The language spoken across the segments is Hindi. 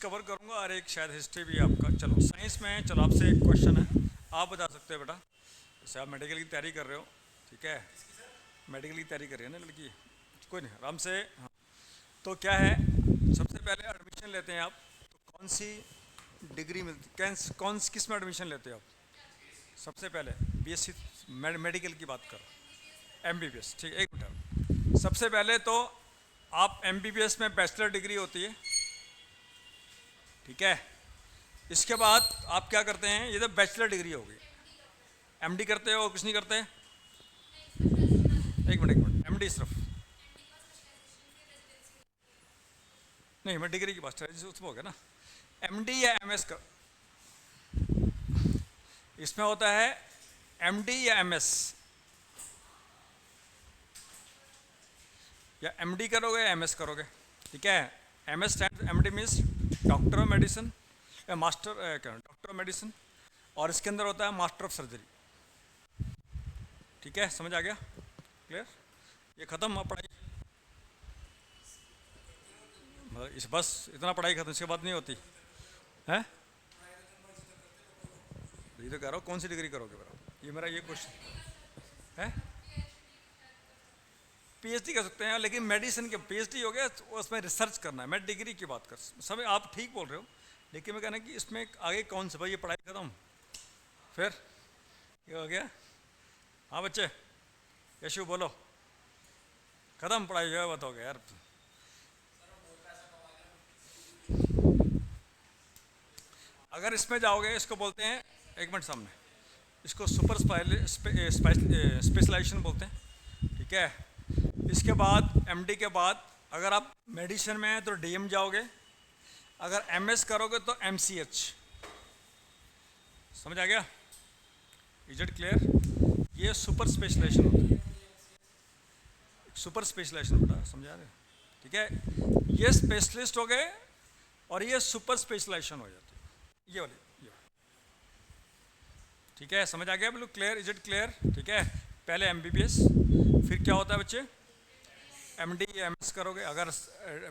कवर करूंगा और एक शायद हिस्ट्री भी आपका। चलो साइंस में, चलो आपसे एक क्वेश्चन है, आप बता सकते हो बेटा। जैसे आप मेडिकल की तैयारी कर रहे हो, ठीक है, मेडिकल की तैयारी कर रही है ना लड़की, कोई नहीं, आराम से। हाँ, तो क्या है, सबसे पहले एडमिशन लेते हैं आप, तो कौन सी डिग्री मिलती, कौन किस में एडमिशन लेते हो आप? सबसे पहले बीएससी मेडिकल की बात करो, एमबीबीएस, ठीक है, एक मिनट। सबसे पहले तो आप एमबीबीएस में बैचलर डिग्री होती है, ठीक है। इसके बाद आप क्या करते हैं, ये तो बैचलर डिग्री होगी। एमडी करते हो, कुछ नहीं करते? एक मिनट, एमडी सिर्फ नहीं, मैं डिग्री की बात, उसमें हो गया ना। एमडी या एमएस कर, इसमें होता है एमडी या एमएस, या एमडी करोगे या एमएस करोगे, ठीक है। MS stand, MD means doctor of medicine या मास्टर, क्या डॉक्टर ऑफ मेडिसिन, और इसके अंदर होता है मास्टर ऑफ सर्जरी, ठीक है, समझ आ गया? क्लियर? ये खत्म अब पढ़ाई, मतलब इस बस इतना पढ़ाई खत्म, इसके बाद नहीं होती है। ये तो कह रहा हूँ कौन सी डिग्री करोगे मेरा, ये मेरा ये क्वेश्चन है। पीएचडी कर सकते हैं, लेकिन मेडिसिन के पीएचडी हो गया तो उसमें रिसर्च करना है, मैं डिग्री की बात कर, सब आप ठीक बोल रहे हो, लेकिन मैं कहना कि इसमें आगे कौन सा, भाई ये पढ़ाई खत्म, फिर ये हो गया। हाँ बच्चे, यशु बोलो, खत्म पढ़ाई, जो बात हो गया यार। अगर इसमें जाओगे, इसको बोलते हैं, एक मिनट सामने, इसको सुपर स्पेशलाइजेशन बोलते हैं, ठीक है। इसके बाद एमडी के बाद अगर आप मेडिसिन में हैं तो डीएम जाओगे, अगर एमएस करोगे तो एमसीएच, समझ आ गया? Is it clear? ये सुपर स्पेशलाइजेशन होता है, सुपर स्पेशलाइजेशन बेटा, समझा रहे? ठीक है, ये स्पेशलिस्ट हो गए और ये सुपर स्पेशलाइजेशन हो जाती है, ये वाली, ये, ठीक है, समझ आ गया? बिल्कुल क्लियर, इज इट क्लियर? ठीक है, पहले एमबीबीएस, फिर क्या होता है बच्चे, एमडी या एमएस करोगे, अगर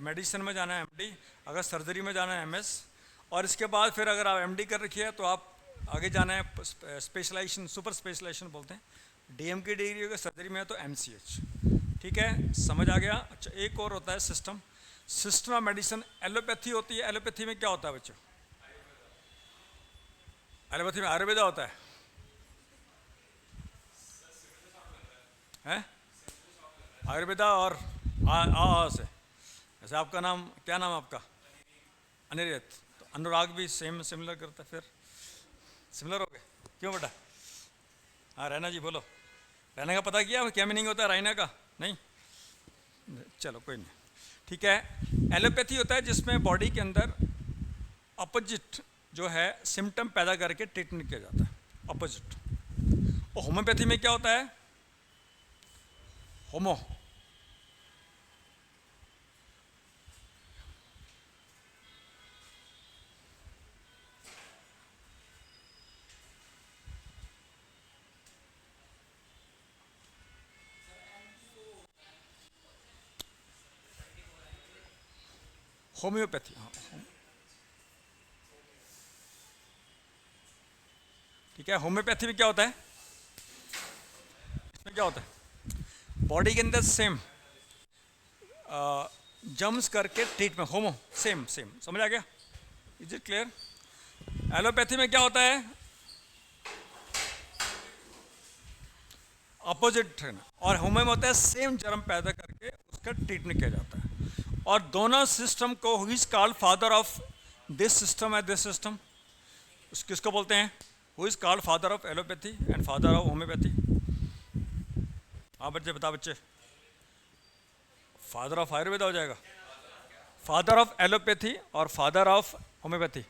मेडिसिन में जाना है एमडी, अगर सर्जरी में जाना है एमएस, और इसके बाद फिर अगर आप एमडी कर रखी है तो आप आगे जाना है स्पेशलाइजेशन, सुपर स्पेशलाइजेशन बोलते हैं, डीएम की डिग्री होगी, सर्जरी में है तो एमसीएच, ठीक है, समझ आ गया? अच्छा, एक और होता है system, system of medicine, allopathy होती है, एलोपैथी में क्या होता है बच्चों? एलोपैथी में आयुर्वेदा होता है, हैं? आयुर्वेदा और से, जैसे आपका नाम, क्या नाम है आपका? अनिरुद्ध, तो अनुराग भी सेम सिमिलर करता है, फिर सिमिलर हो गए, क्यों बेटा? हाँ रैना जी बोलो, रैना का पता किया क्या मीनिंग होता है रैना का? नहीं, चलो कोई नहीं, ठीक है। एलोपैथी होता है जिसमें बॉडी के अंदर अपोजिट जो है सिम्टम पैदा करके ट्रीटमेंट किया जाता है, अपोजिट। और होम्योपैथी में क्या होता है? होमो, होम्योपैथी, हाँ, ठीक है। होम्योपैथी में क्या होता है, इसमें क्या होता है, बॉडी के अंदर सेम जम्स करके ट्रीटमेंट, होमो, सेम सेम, समझ आ गया? Is it clear? एलोपैथी में क्या होता है, अपोजिट है ना, और होम्यो में होता है सेम जर्म पैदा करके उसका ट्रीटमेंट किया जाता है। और दोनों सिस्टम को who is called father of this system and this system, किसको बोलते हैं? Who is called father of allopathy and father of homeopathy? हाँ बच्चे, बता बच्चे, फादर ऑफ आयुर्वेदा हो जाएगा, फादर ऑफ एलोपैथी और father of homeopathy.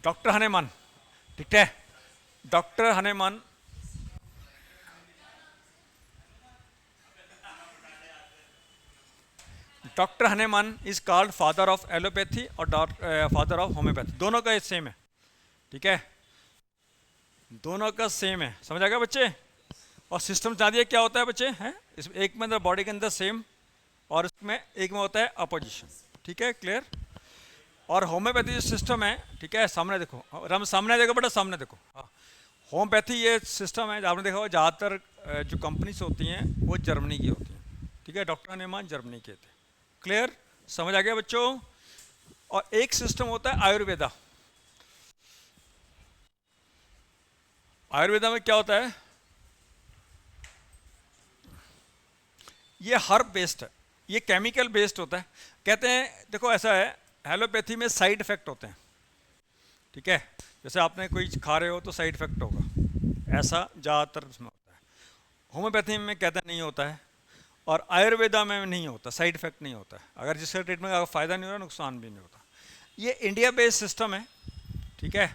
Doctor Hahnemann, ठीक है, doctor Hahnemann, doctor Hahnemann is called father of allopathy और फादर ऑफ होम्योपैथी, दोनों का सेम है, ठीक है, दोनों का सेम है, समझ आ गया बच्चे। और सिस्टम जान दिया क्या होता है बच्चे, हैं इस एक में अंदर बॉडी के अंदर सेम और इसमें एक में होता है अपोजिशन, ठीक है, क्लियर। और होम्योपैथी जो सिस्टम है, ठीक है, सामने देखो, राम सामने देखो बेटा, सामने देखो, हाँ, होम्योपैथी ये सिस्टम है, आपने देखा होगा ज़्यादातर जो कंपनीज होती हैं वो जर्मनी की होती हैं, ठीक है, डॉक्टर हनेमान जर्मनी के थे, क्लियर, समझ आ गया बच्चों। और एक सिस्टम होता है आयुर्वेदा, आयुर्वेदा में क्या होता है, ये हर्ब बेस्ड है, ये केमिकल बेस्ड होता है, कहते हैं देखो ऐसा है, एलोपैथी में साइड इफेक्ट होते हैं, ठीक है, जैसे आपने कोई खा रहे हो तो साइड इफेक्ट होगा, ऐसा ज़्यादातर उसमें होता है, होम्योपैथी में कहते हैं नहीं होता है, और आयुर्वेदा में नहीं होता, साइड इफेक्ट नहीं होता है, अगर जिसका ट्रीटमेंट का फ़ायदा नहीं हो रहा नुकसान भी नहीं होता। ये इंडिया बेस्ड सिस्टम है, ठीक है,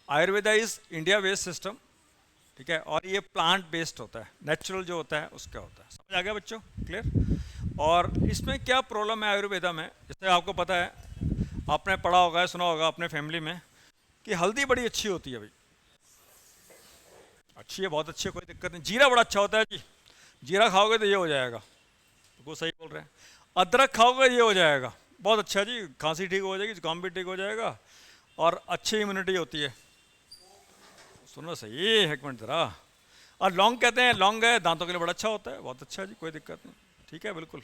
Ayurveda is India based system, ठीक है, और ये प्लांट बेस्ड होता है, नेचुरल जो होता है उसका होता है, समझ आ गया बच्चों, क्लियर। और इसमें क्या प्रॉब्लम है आयुर्वेदा में, जैसे आपको पता है, आपने पढ़ा होगा, सुना होगा अपने फैमिली में कि हल्दी बड़ी अच्छी होती है भाई, अच्छी है, बहुत अच्छी है, कोई दिक्कत नहीं, जीरा बड़ा अच्छा होता है जी, जीरा खाओगे तो ये हो जाएगा, वो सही बोल रहे हैं, अदरक खाओगे ये हो जाएगा, बहुत अच्छा जी, खांसी ठीक हो जाएगी, जुकाम भी ठीक हो जाएगा, और अच्छी इम्यूनिटी होती है, सुनो सही एक मिनट जरा। और लौंग कहते हैं, लौंग है दांतों के लिए बड़ा अच्छा होता है, बहुत अच्छा है जी, कोई दिक्कत नहीं, ठीक है, बिल्कुल।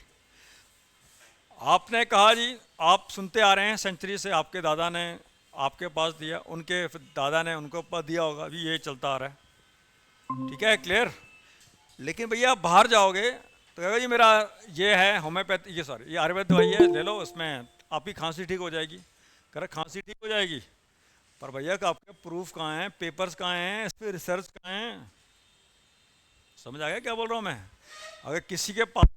आपने कहा जी, आप सुनते आ रहे हैं सेंचुरी से, आपके दादा ने आपके पास दिया, उनके दादा ने उनको पास दिया होगा, अभी ये चलता आ रहा है, ठीक है, क्लियर। लेकिन भैया आप बाहर जाओगे तो कहेगा जी मेरा ये है होम्योपैथी, ये सॉरी ये आयुर्वेद दवाई है, ले लो, उसमें आपकी खांसी ठीक हो जाएगी, कह रहा खांसी ठीक हो जाएगी, पर भैया का आपके प्रूफ कहाँ हैं, पेपर्स कहाँ हैं, इस पर रिसर्च कहाँ हैं, समझ आ गया क्या बोल रहा हूँ मैं। अगर किसी के पास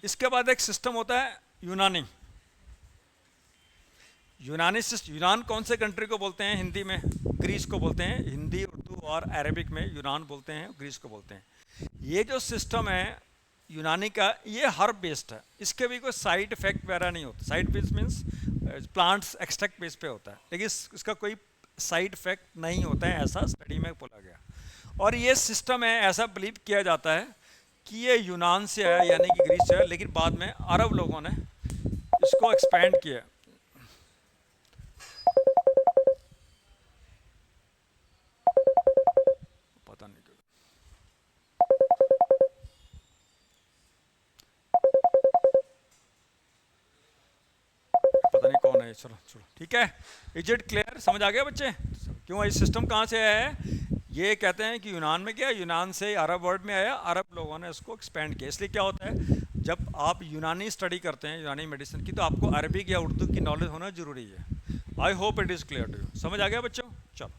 इसके बाद एक सिस्टम होता है यूनानी, यूनानी सिस्टम, यूनान कौन से कंट्री को बोलते हैं हिंदी में, ग्रीस को बोलते हैं, हिंदी उर्दू और अरेबिक में यूनान बोलते हैं, ग्रीस को बोलते हैं। ये जो सिस्टम है यूनानी का, ये हर्ब बेस्ड है, इसके भी कोई साइड इफेक्ट वगैरह नहीं होता, side base means plants extract base पे होता है, लेकिन इसका कोई साइड इफेक्ट नहीं होता है, ऐसा स्टडी में बोला गया। और ये सिस्टम है, ऐसा बिलीव किया जाता है कि ये यूनान से है, यानी कि ग्रीस से है, लेकिन बाद में अरब लोगों ने इसको एक्सपेंड किया। पता नहीं क्यों, पता नहीं कौन है, चलो चलो ठीक है, इज इट क्लियर, समझ आ गया बच्चे। क्यों, ये सिस्टम कहाँ से आया है, ये कहते हैं कि यूनान में, क्या यूनान से अरब वर्ड में आया, अरब लोगों ने इसको एक्सपेंड किया। इसलिए क्या होता है, जब आप यूनानी स्टडी करते हैं, यूनानी मेडिसिन की, तो आपको अरबिक या उर्दू की नॉलेज होना जरूरी है। I hope it is clear to you, समझ आ गया बच्चों, चलो।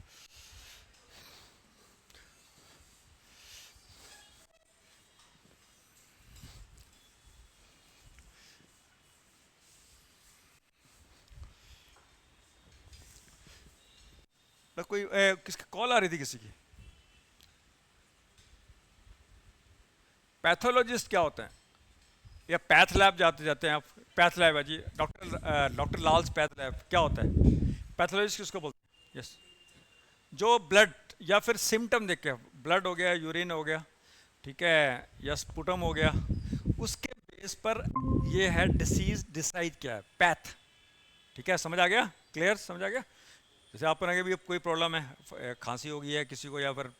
बेटा कोई किसकी कॉल आ रही थी किसी की? पैथोलॉजिस्ट क्या होते हैं? या पैथ लैब जाते जाते हैं आप? पैथ लैब है जी, डॉक्टर लाल्स पैथ लैब क्या होता है? पैथोलॉजिस्ट किसको बोलते हैं? यस, जो ब्लड या फिर सिम्टम देख के, ब्लड हो गया, यूरिन हो गया, ठीक है, या स्पुटम हो गया, उसके बेस पर ये है डिसीज डिसाइड क्या है, पैथ। ठीक है, समझ आ गया? क्लियर, समझ आ गया? जैसे आपको लगे भी कोई प्रॉब्लम है, खांसी हो गई है किसी को, या फिर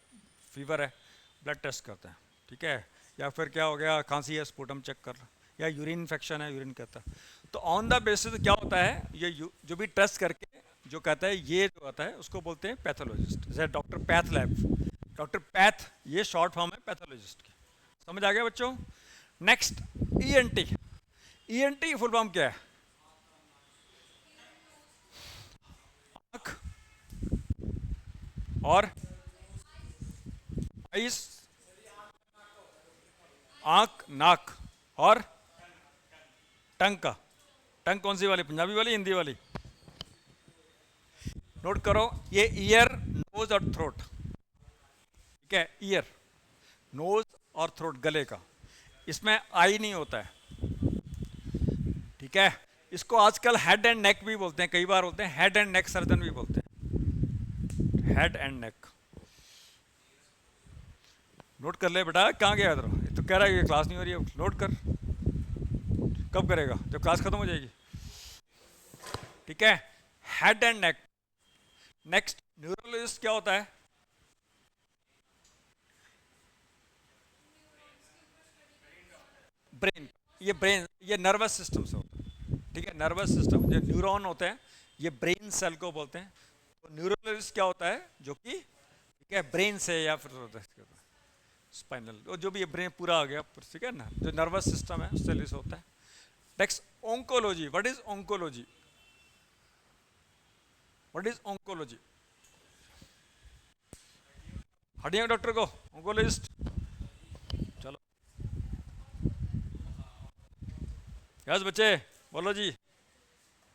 फीवर है, ब्लड टेस्ट करते हैं, ठीक है, या फिर क्या हो गया, खांसी है, स्पुटम चेक कर, या यूरिन इन्फेक्शन है, यूरिन कहता है। तो ऑन द बेसिस क्या होता है, ये जो भी टेस्ट करके जो कहता है, ये जो आता है उसको बोलते हैं पैथोलॉजिस्ट। जैसे doctor path lab, doctor path, ये शॉर्ट फॉर्म है पैथोलॉजिस्ट की। समझ आ गया बच्चों? Next, ENT. ENT full form क्या है? आँख और आइस, आँख, नाक और टंग का। टंग कौन सी वाली, पंजाबी वाली, हिंदी वाली? नोट करो, ये ईयर, नोज और थ्रोट, ठीक है, ईयर, नोज और थ्रोट, गले का, इसमें आई नहीं होता है, ठीक है। इसको आजकल हेड एंड नेक भी बोलते हैं, कई बार बोलते हैं हेड एंड नेक सर्जन भी बोलते हैं, हेड एंड नेक। नोट कर ले बेटा, कहाँ गया इधर? ये तो कह रहा है ये क्लास नहीं हो रही है, नोट कर। कब करेगा? जब क्लास खत्म हो जाएगी, ठीक है। Head and neck. Next, neurologist क्या होता है? ब्रेन, ये ब्रेन, ये नर्वस सिस्टम से होता है, ठीक है, नर्वस सिस्टम, जो न्यूरॉन होते हैं, ये ब्रेन सेल को बोलते हैं। तो न्यूरोलॉजिस्ट क्या होता है? जो कि, ठीक है, ब्रेन से या फिर स्पाइनल, जो भी ये ब्रेन पूरा आ गया, ठीक है ना, जो नर्वस सिस्टम है उससे लिस होता है। Next, oncology. What is oncology? What is oncology? हड्डियों डॉक्टर को ओंकोलॉजिस्ट। चलो यस बच्चे, बोलो जी।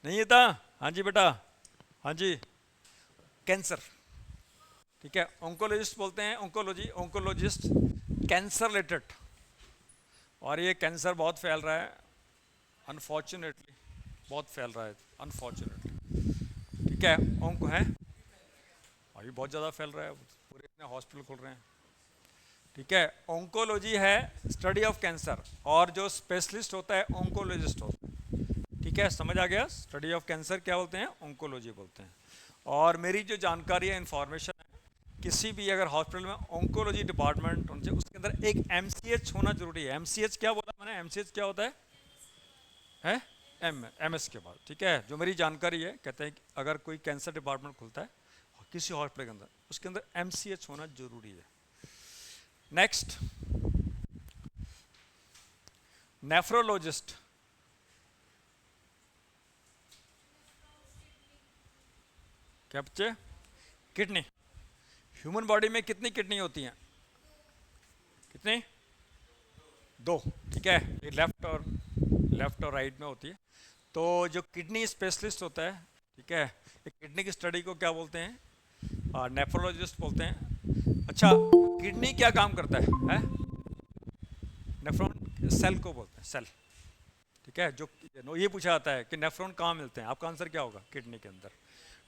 नहीं था? हाँ जी बेटा, हाँ जी। कैंसर, ठीक है, ओंकोलॉजिस्ट बोलते हैं, ओंकोलॉजी, ओंकोलॉजिस्ट, कैंसर रिलेटेड। और ये कैंसर बहुत फैल रहा है, अनफॉर्चुनेटली बहुत फैल रहा है, अनफॉर्चुनेटली, ठीक है। ओंको है अभी बहुत ज़्यादा फैल रहा है, पूरे इतने हॉस्पिटल खुल रहे हैं, ठीक है। ओंकोलॉजी है स्टडी ऑफ कैंसर, और जो स्पेशलिस्ट होता है ओंकोलॉजिस्ट होता है, ठीक है, समझ आ गया? स्टडी ऑफ कैंसर क्या बोलते हैं? ओंकोलॉजी बोलते हैं। और मेरी जो जानकारी है, इंफॉर्मेशन है, किसी भी अगर हॉस्पिटल में ओंकोलॉजी डिपार्टमेंट होना चाहिए, उसके अंदर एक एमसीएच होना जरूरी है। एमसीएच क्या बोला मैंने? एमसीएच क्या होता है? एमएस के बाद, ठीक है। जो मेरी जानकारी है, कहते हैं कि अगर कोई कैंसर डिपार्टमेंट खुलता है किसी हॉस्पिटल के अंदर, उसके अंदर एमसीएच होना जरूरी है। Next, nephrologist. क्या बच्चे? किडनी। ह्यूमन बॉडी में कितनी किडनी होती हैं? कितनी? दो, ठीक है, ये लेफ्ट और राइट में होती है। तो जो किडनी स्पेशलिस्ट होता है, ठीक है, ये किडनी की स्टडी को क्या बोलते हैं? नेफ्रोलॉजिस्ट बोलते हैं। अच्छा, किडनी क्या काम करता है? नेफ्रॉन सेल को बोलते हैं, सेल, ठीक है। जो ये पूछा जाता है कि नेफ्रॉन कहाँ मिलते हैं, आपका आंसर क्या होगा? किडनी के अंदर,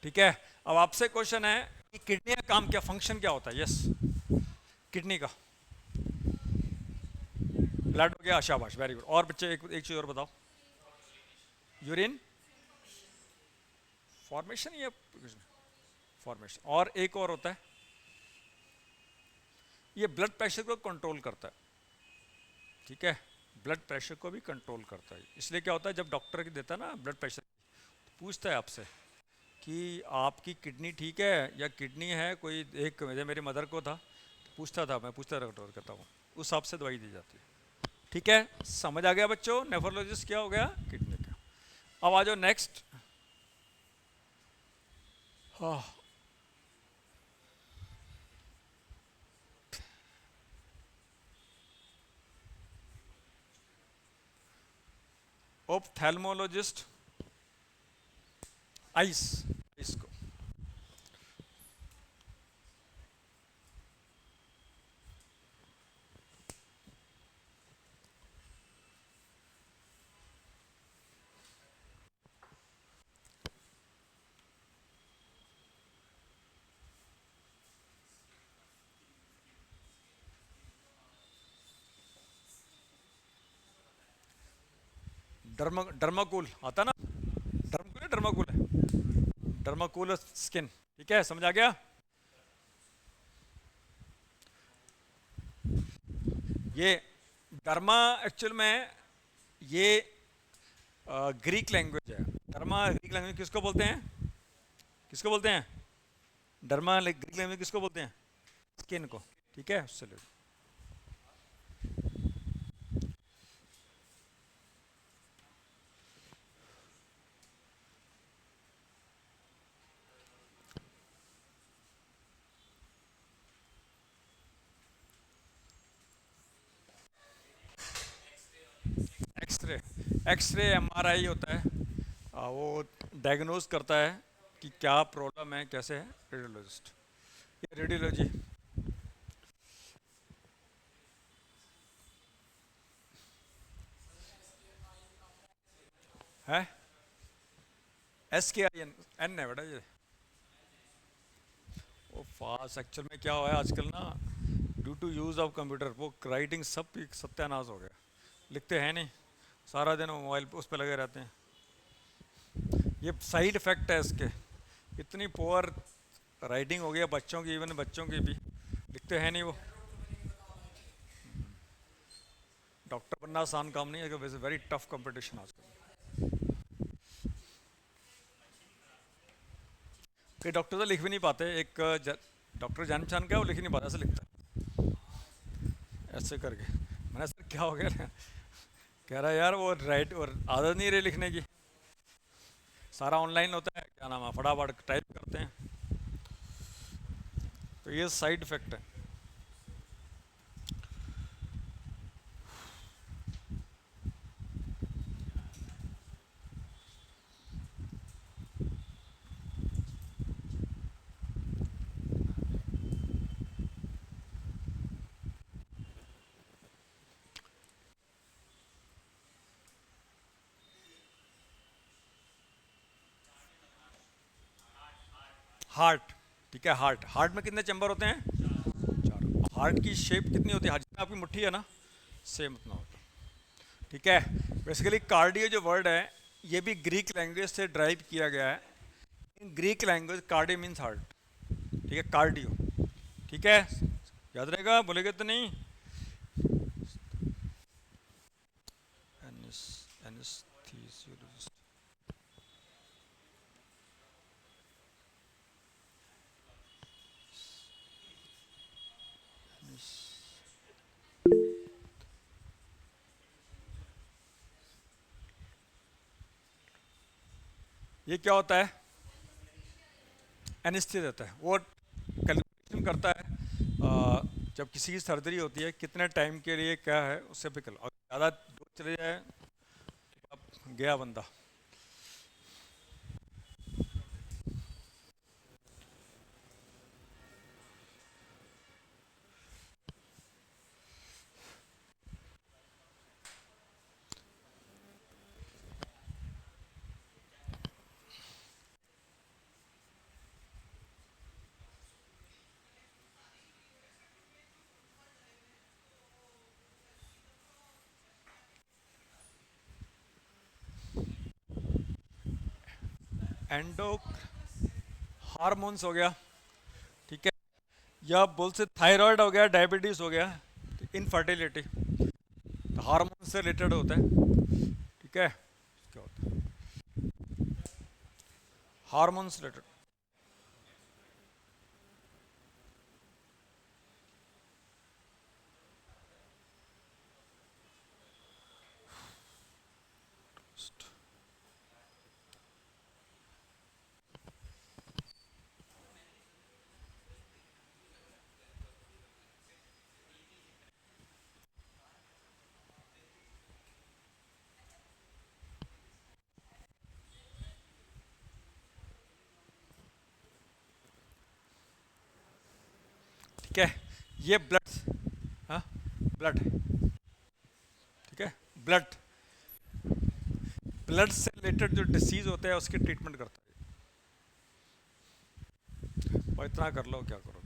ठीक है। अब आपसे क्वेश्चन है कि किडनी का काम क्या, फंक्शन क्या होता है? यस, किडनी का ब्लड हो गया, शाबाश, वेरी गुड। और बच्चे एक चीज़ और बताओ। यूरिन फॉर्मेशन या फॉर्मेशन, और एक और होता है, ये ब्लड प्रेशर को कंट्रोल करता है, ठीक है, ब्लड प्रेशर को भी कंट्रोल करता है। इसलिए क्या होता है, जब डॉक्टर की देता है ना ब्लड प्रेशर, पूछता है आपसे कि आपकी किडनी ठीक है या किडनी है कोई, एक मेरे मदर को था, पूछता था, मैं पूछता डॉक्टर करता हूँ, उस हिसाब से दवाई दी जाती है, ठीक है। समझ आ गया बच्चों? नेफ्रोलॉजिस्ट क्या हो गया? किडनी का। अब आ जाओ नेक्स्ट। हाँ, ऑप्थेल्मोलॉजिस्ट, आइस, इसको, डर्माकूल आता ना, डर्माकूल है, डर्माकूल है, डर्माकूल स्किन। ठीक है, समझ आ गया। ये डर्मा एक्चुअल में ये ग्रीक लैंग्वेज है। डर्मा ग्रीक लैंग्वेज किसको बोलते हैं, किसको बोलते हैं? डर्मा ग्रीक लैंग्वेज किसको बोलते हैं? स्किन को। ठीक है, उससे ले। एक्सरे, एक्सरे एमआरआई होता है, वो डायग्नोज करता है कि क्या प्रॉब्लम है, कैसे है, रेडियोलॉजिस्ट। ये रेडियोलॉजी है। SKIN, एन है बेटा ये। वो फास्ट एक्चुअल में क्या हुआ है आजकल ना, due to use of computer वो राइटिंग सब की सत्यानाश हो गया, लिखते हैं नहीं, सारा दिन वो मोबाइल उस पर लगे रहते हैं। ये साइड इफ़ेक्ट है इसके, इतनी पुअर राइटिंग हो गया बच्चों की, इवन बच्चों की भी लिखते हैं नहीं वो। डॉक्टर बनना आसान काम नहीं है, वैसे वेरी टफ कंपटीशन आजकल। कई डॉक्टर तो लिख भी नहीं पाते, एक डॉक्टर जान पहचान का है, वो लिख ही नहीं पाता, ऐसे लिखता है ऐसे करके। मैंने सर क्या हो गया कह रहा है यार वो राइट और आदत नहीं रही लिखने की, सारा ऑनलाइन होता है, क्या नाम है, फटाफट टाइप करते हैं। तो ये साइड इफेक्ट है। हार्ट, ठीक है, हार्ट, हार्ट में कितने चैम्बर होते हैं? चार। हार्ट की शेप कितनी होती है, जितना आपकी मुट्ठी है ना, सेम उतना होता है। ठीक है, बेसिकली कार्डियो जो वर्ड है ये भी ग्रीक लैंग्वेज से ड्राइव किया गया है। In Greek language cardio means heart. ठीक है, कार्डियो। ठीक है, याद रहेगा, बोलेगे तो नहीं। एनेस्थीसियोलॉजिस्ट। ये क्या होता है? एनेस्थीसिया देता है, वो कैलकुलेशन करता है जब किसी की सर्जरी होती है कितने टाइम के लिए क्या है उससे भी कर, और ज़्यादा डोज चले जाए अब गया बंदा। एंडो हार्मोन्स हो गया, ठीक है, या बोल से थायराइड हो गया, डायबिटीज़ हो गया, इनफर्टिलिटी, तो हार्मोन से रिलेटेड होता है। ठीक है, क्या होता है हार्मोन्स रिलेटेड। ठीक है, ये ब्लड, हाँ, ब्लड, ठीक है, ब्लड, ब्लड से रिलेटेड जो डिसीज होते हैं उसकी ट्रीटमेंट करता है। और इतना कर लो, क्या करोगे।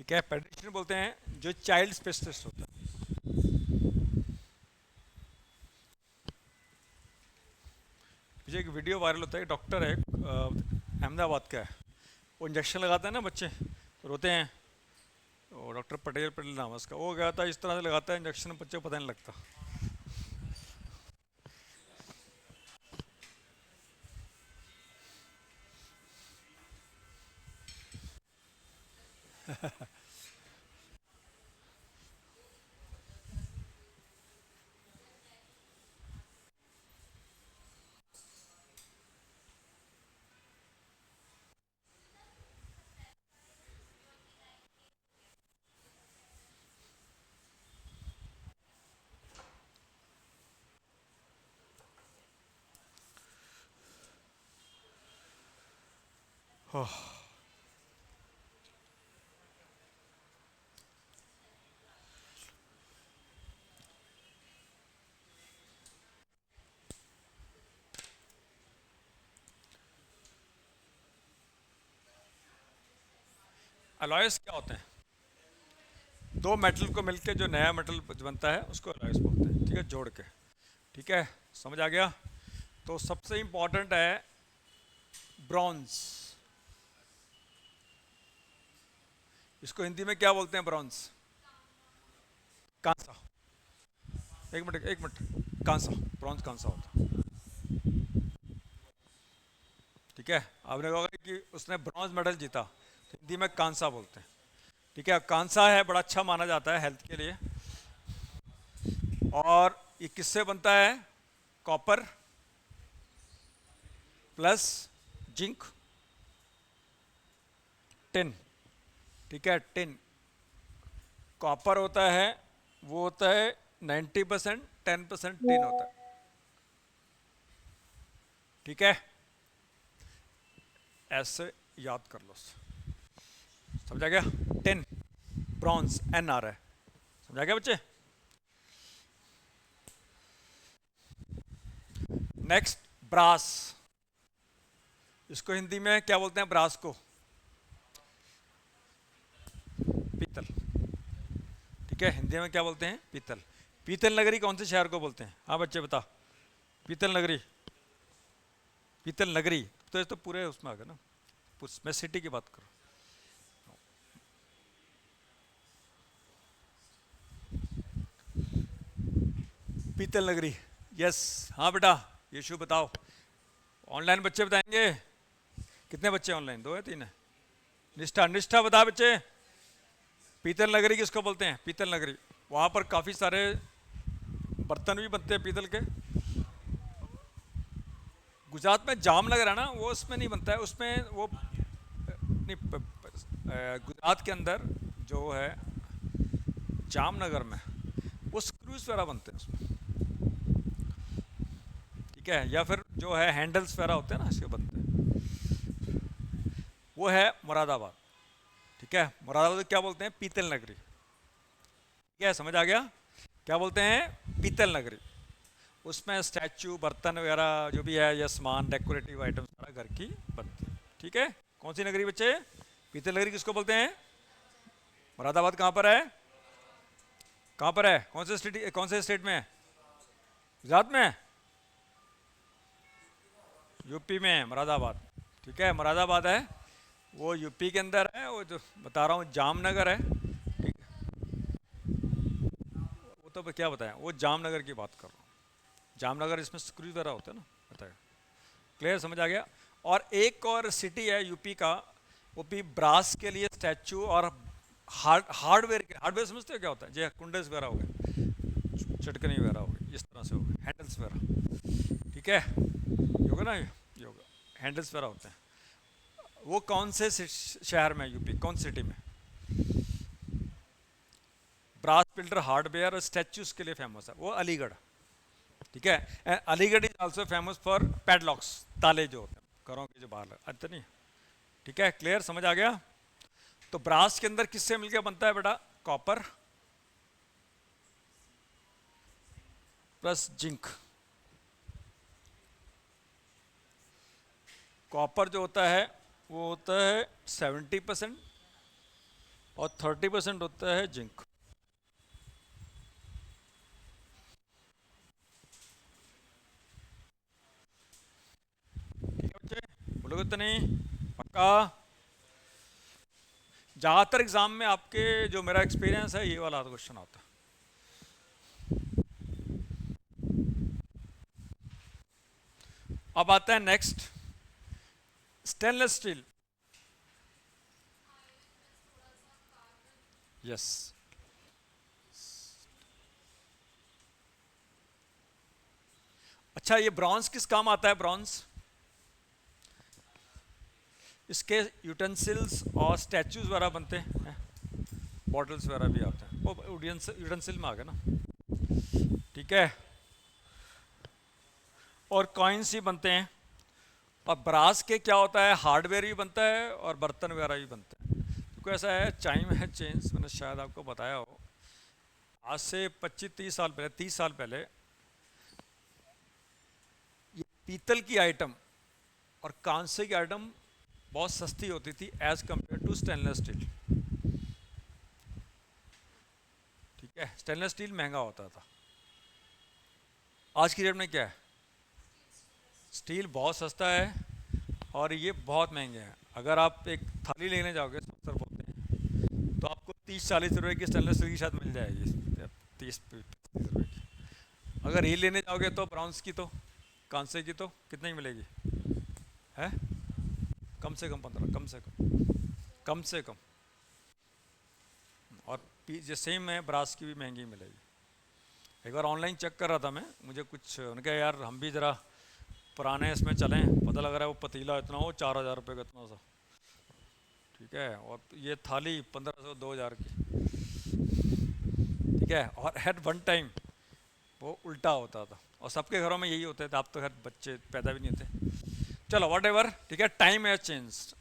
ठीक है, पेडिट्रिशियन बोलते हैं जो चाइल्ड स्पेशलिस्ट होता है। मुझे एक वीडियो वायरल होता है, डॉक्टर है अहमदाबाद का है, वो इंजेक्शन लगाता है ना बच्चे तो रोते हैं, वो डॉक्टर पटेल पटेल नाम है उसका, वो गया था इस तरह से लगाता है इंजेक्शन, बच्चे को पता नहीं लगता। अलॉयस क्या होते हैं? दो मेटल को मिलके जो नया मेटल बनता है उसको अलॉयस बोलते हैं, ठीक है, जोड़ के। ठीक है, समझ आ गया? तो सबसे इंपॉर्टेंट है ब्रॉन्ज। इसको हिंदी में क्या बोलते हैं? ब्रॉन्ज, कांसा। एक मिनट एक मिनट, कांसा, ब्रॉन्ज कांसा होता है। ठीक है, आपने कहा कि उसने ब्रॉन्ज मेडल जीता, तो हिंदी में कांसा बोलते हैं। ठीक है, कांसा है बड़ा अच्छा माना जाता है हेल्थ के लिए। और ये किससे बनता है? Copper plus zinc, tin. ठीक है, टिन, कॉपर होता है वो होता है 90%, 10% टिन होता है। ठीक है, ऐसे याद कर लो, समझा गया? टिन, ब्रॉन्ज, एन आ रहा है, समझा गया बच्चे? Next, brass. इसको हिंदी में क्या बोलते हैं? ब्रास को पीतल। ठीक है, हिंदी में क्या बोलते हैं? पीतल। पीतल नगरी कौन से शहर को बोलते हैं? हाँ बच्चे बता, पीतल नगरी, पीतल नगरी। तो ये तो पूरे उसमें आ गया ना, मैं सिटी की बात करूँ। पीतल नगरी, यस। हाँ बेटा, यशु बताओ। ऑनलाइन बच्चे बताएंगे, कितने बच्चे ऑनलाइन? 2 है 3 है? निष्ठा, निष्ठा बता बच्चे, पीतल नगरी किसको बोलते हैं? पीतल नगरी। वहाँ पर काफ़ी सारे बर्तन भी बनते हैं पीतल के। गुजरात में जामनगर है ना, वो उसमें नहीं बनता है, उसमें वो नहीं गुजरात के अंदर जो है जामनगर में वो स्क्रूज वगैरह बनते हैं उसमें। ठीक है, या फिर जो है हैंडल्स वगैरह होते हैं ना, इसके बनते हैं। वो है मुरादाबाद। ठीक है, मुरादाबाद क्या बोलते हैं? पीतल नगरी। ठीक है, समझ आ गया? क्या बोलते हैं? पीतल नगरी। उसमें स्टैचू, बर्तन वगैरह जो भी है, या सामान, डेकोरेटिव आइटम सारा घर की बनती है। ठीक है, कौन सी नगरी बच्चे? पीतल नगरी किसको बोलते हैं? मुरादाबाद कहाँ पर है? कहाँ पर है? कौन से स्टेट, कौन से स्टेट में है? गुजरात में है? यूपी में है मुरादाबाद। ठीक है, मुरादाबाद है वो यूपी के अंदर है, वो जो बता रहा हूँ जामनगर है। ठीक है, वो तो क्या बताया, वो जामनगर की बात कर रहा हूँ। जामनगर, इसमें स्क्रू वगैरह होता है ना, बताया? क्लियर, समझ आ गया? और एक और सिटी है यूपी का, वो भी ब्रास के लिए स्टैचू और हार्डवेयर के, हार्डवेयर समझते हो क्या होता है? जी, कुंडल्स वगैरह हो गए, चटकनी वगैरह हो गई, इस तरह से हो गए, हैंडल्स वगैरह। ठीक है, ये होगा ना, ये होगा, हैंडल्स वगैरह होते हैं। वो कौन से शहर में? यूपी कौन सिटी में? ब्रास बिल्डर, हार्डवेयर और स्टैचूज के लिए फेमस है वो अलीगढ़। ठीक है, Aligarh is also famous for padlocks, ताले जो होते हैं घरों के जो बाहर अंत नहीं। ठीक है, क्लियर, समझ आ गया? तो ब्रास के अंदर किससे मिलकर बनता है बेटा? Copper plus zinc. कॉपर जो होता है वो होता है 70%, और 30% होता है जिंक। ठीक है बच्चे, बोलोगे तो नहीं? पक्का? ज़्यादातर एग्जाम में आपके जो मेरा एक्सपीरियंस है ये वाला क्वेश्चन आता है। अब आता है नेक्स्ट, स्टेनलेस स्टील। यस। अच्छा, ये ब्रॉन्ज किस काम आता है? ब्रॉन्ज इसके यूटेंसिल्स और स्टैचूज वगैरह बनते हैं, बॉटल्स वगैरह भी आते हैं, वो यूटेंसिल में आ गया ना। ठीक है, और कॉइन्स ही बनते हैं। और ब्रास के क्या होता है, हार्डवेयर भी बनता है और बर्तन वगैरह भी बनते हैं। तो ऐसा है, टाइम है चेंज, मैंने शायद आपको बताया हो। आज से 25-30 साल पहले, 30 साल पहले, ये पीतल की आइटम और कांसे की आइटम बहुत सस्ती होती थी as compare to stainless steel. ठीक है, स्टेनलेस स्टील महंगा होता था। आज की डेट में क्या है, स्टील बहुत सस्ता है और ये बहुत महंगे हैं। अगर आप एक थाली लेने जाओगे, 70 बोलते हैं, तो आपको 30-40 रुपए की स्टेनलेस स्टील की शायद मिल जाएगी, 30-35 रुपए की। अगर ये लेने जाओगे तो ब्राउन्स की, तो कांसे की तो कितने की मिलेगी है? कम से कम 15, कम से कम, कम से कम। और जो सेम है ब्रास की भी महंगी मिलेगी। एक बार ऑनलाइन चेक कर रहा था मैं, मुझे कुछ उनके यार हम भी ज़रा पुराने इसमें चलें, पता लग रहा है वो पतीला इतना हो 4,000 रुपये का इतना सा। ठीक है, और ये थाली 1,500-2,000 की। ठीक है, और एट वन टाइम वो उल्टा होता था, और सबके घरों में यही होते थे। आप तो खैर बच्चे पैदा भी नहीं थे, चलो वट एवर। ठीक है, टाइम हैज चेंज।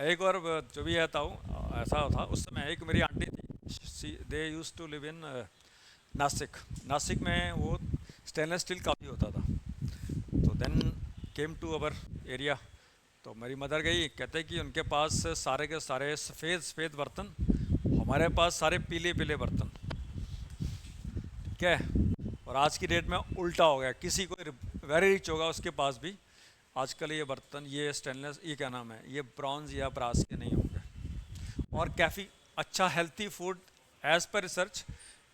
एक और जो भी रहता हूँ, ऐसा था उस समय, एक मेरी आंटी थी, they use to live in Nashik. Nashik में वो स्टेनलेस स्टील काफ़ी होता था। तो then came to our area, तो मेरी मदर गई, कहते कि उनके पास सारे के सारे सफ़ेद सफ़ेद बर्तन, हमारे पास सारे पीले पीले बर्तन। ठीक है, और आज की डेट में उल्टा हो गया, किसी को वेरी रिच होगा उसके पास भी आजकल ये बर्तन, ये स्टेनलेस, ये क्या नाम है, ये ब्रॉन्ज या ब्रास के नहीं होंगे। और काफ़ी अच्छा हेल्थी फूड एज़ पर रिसर्च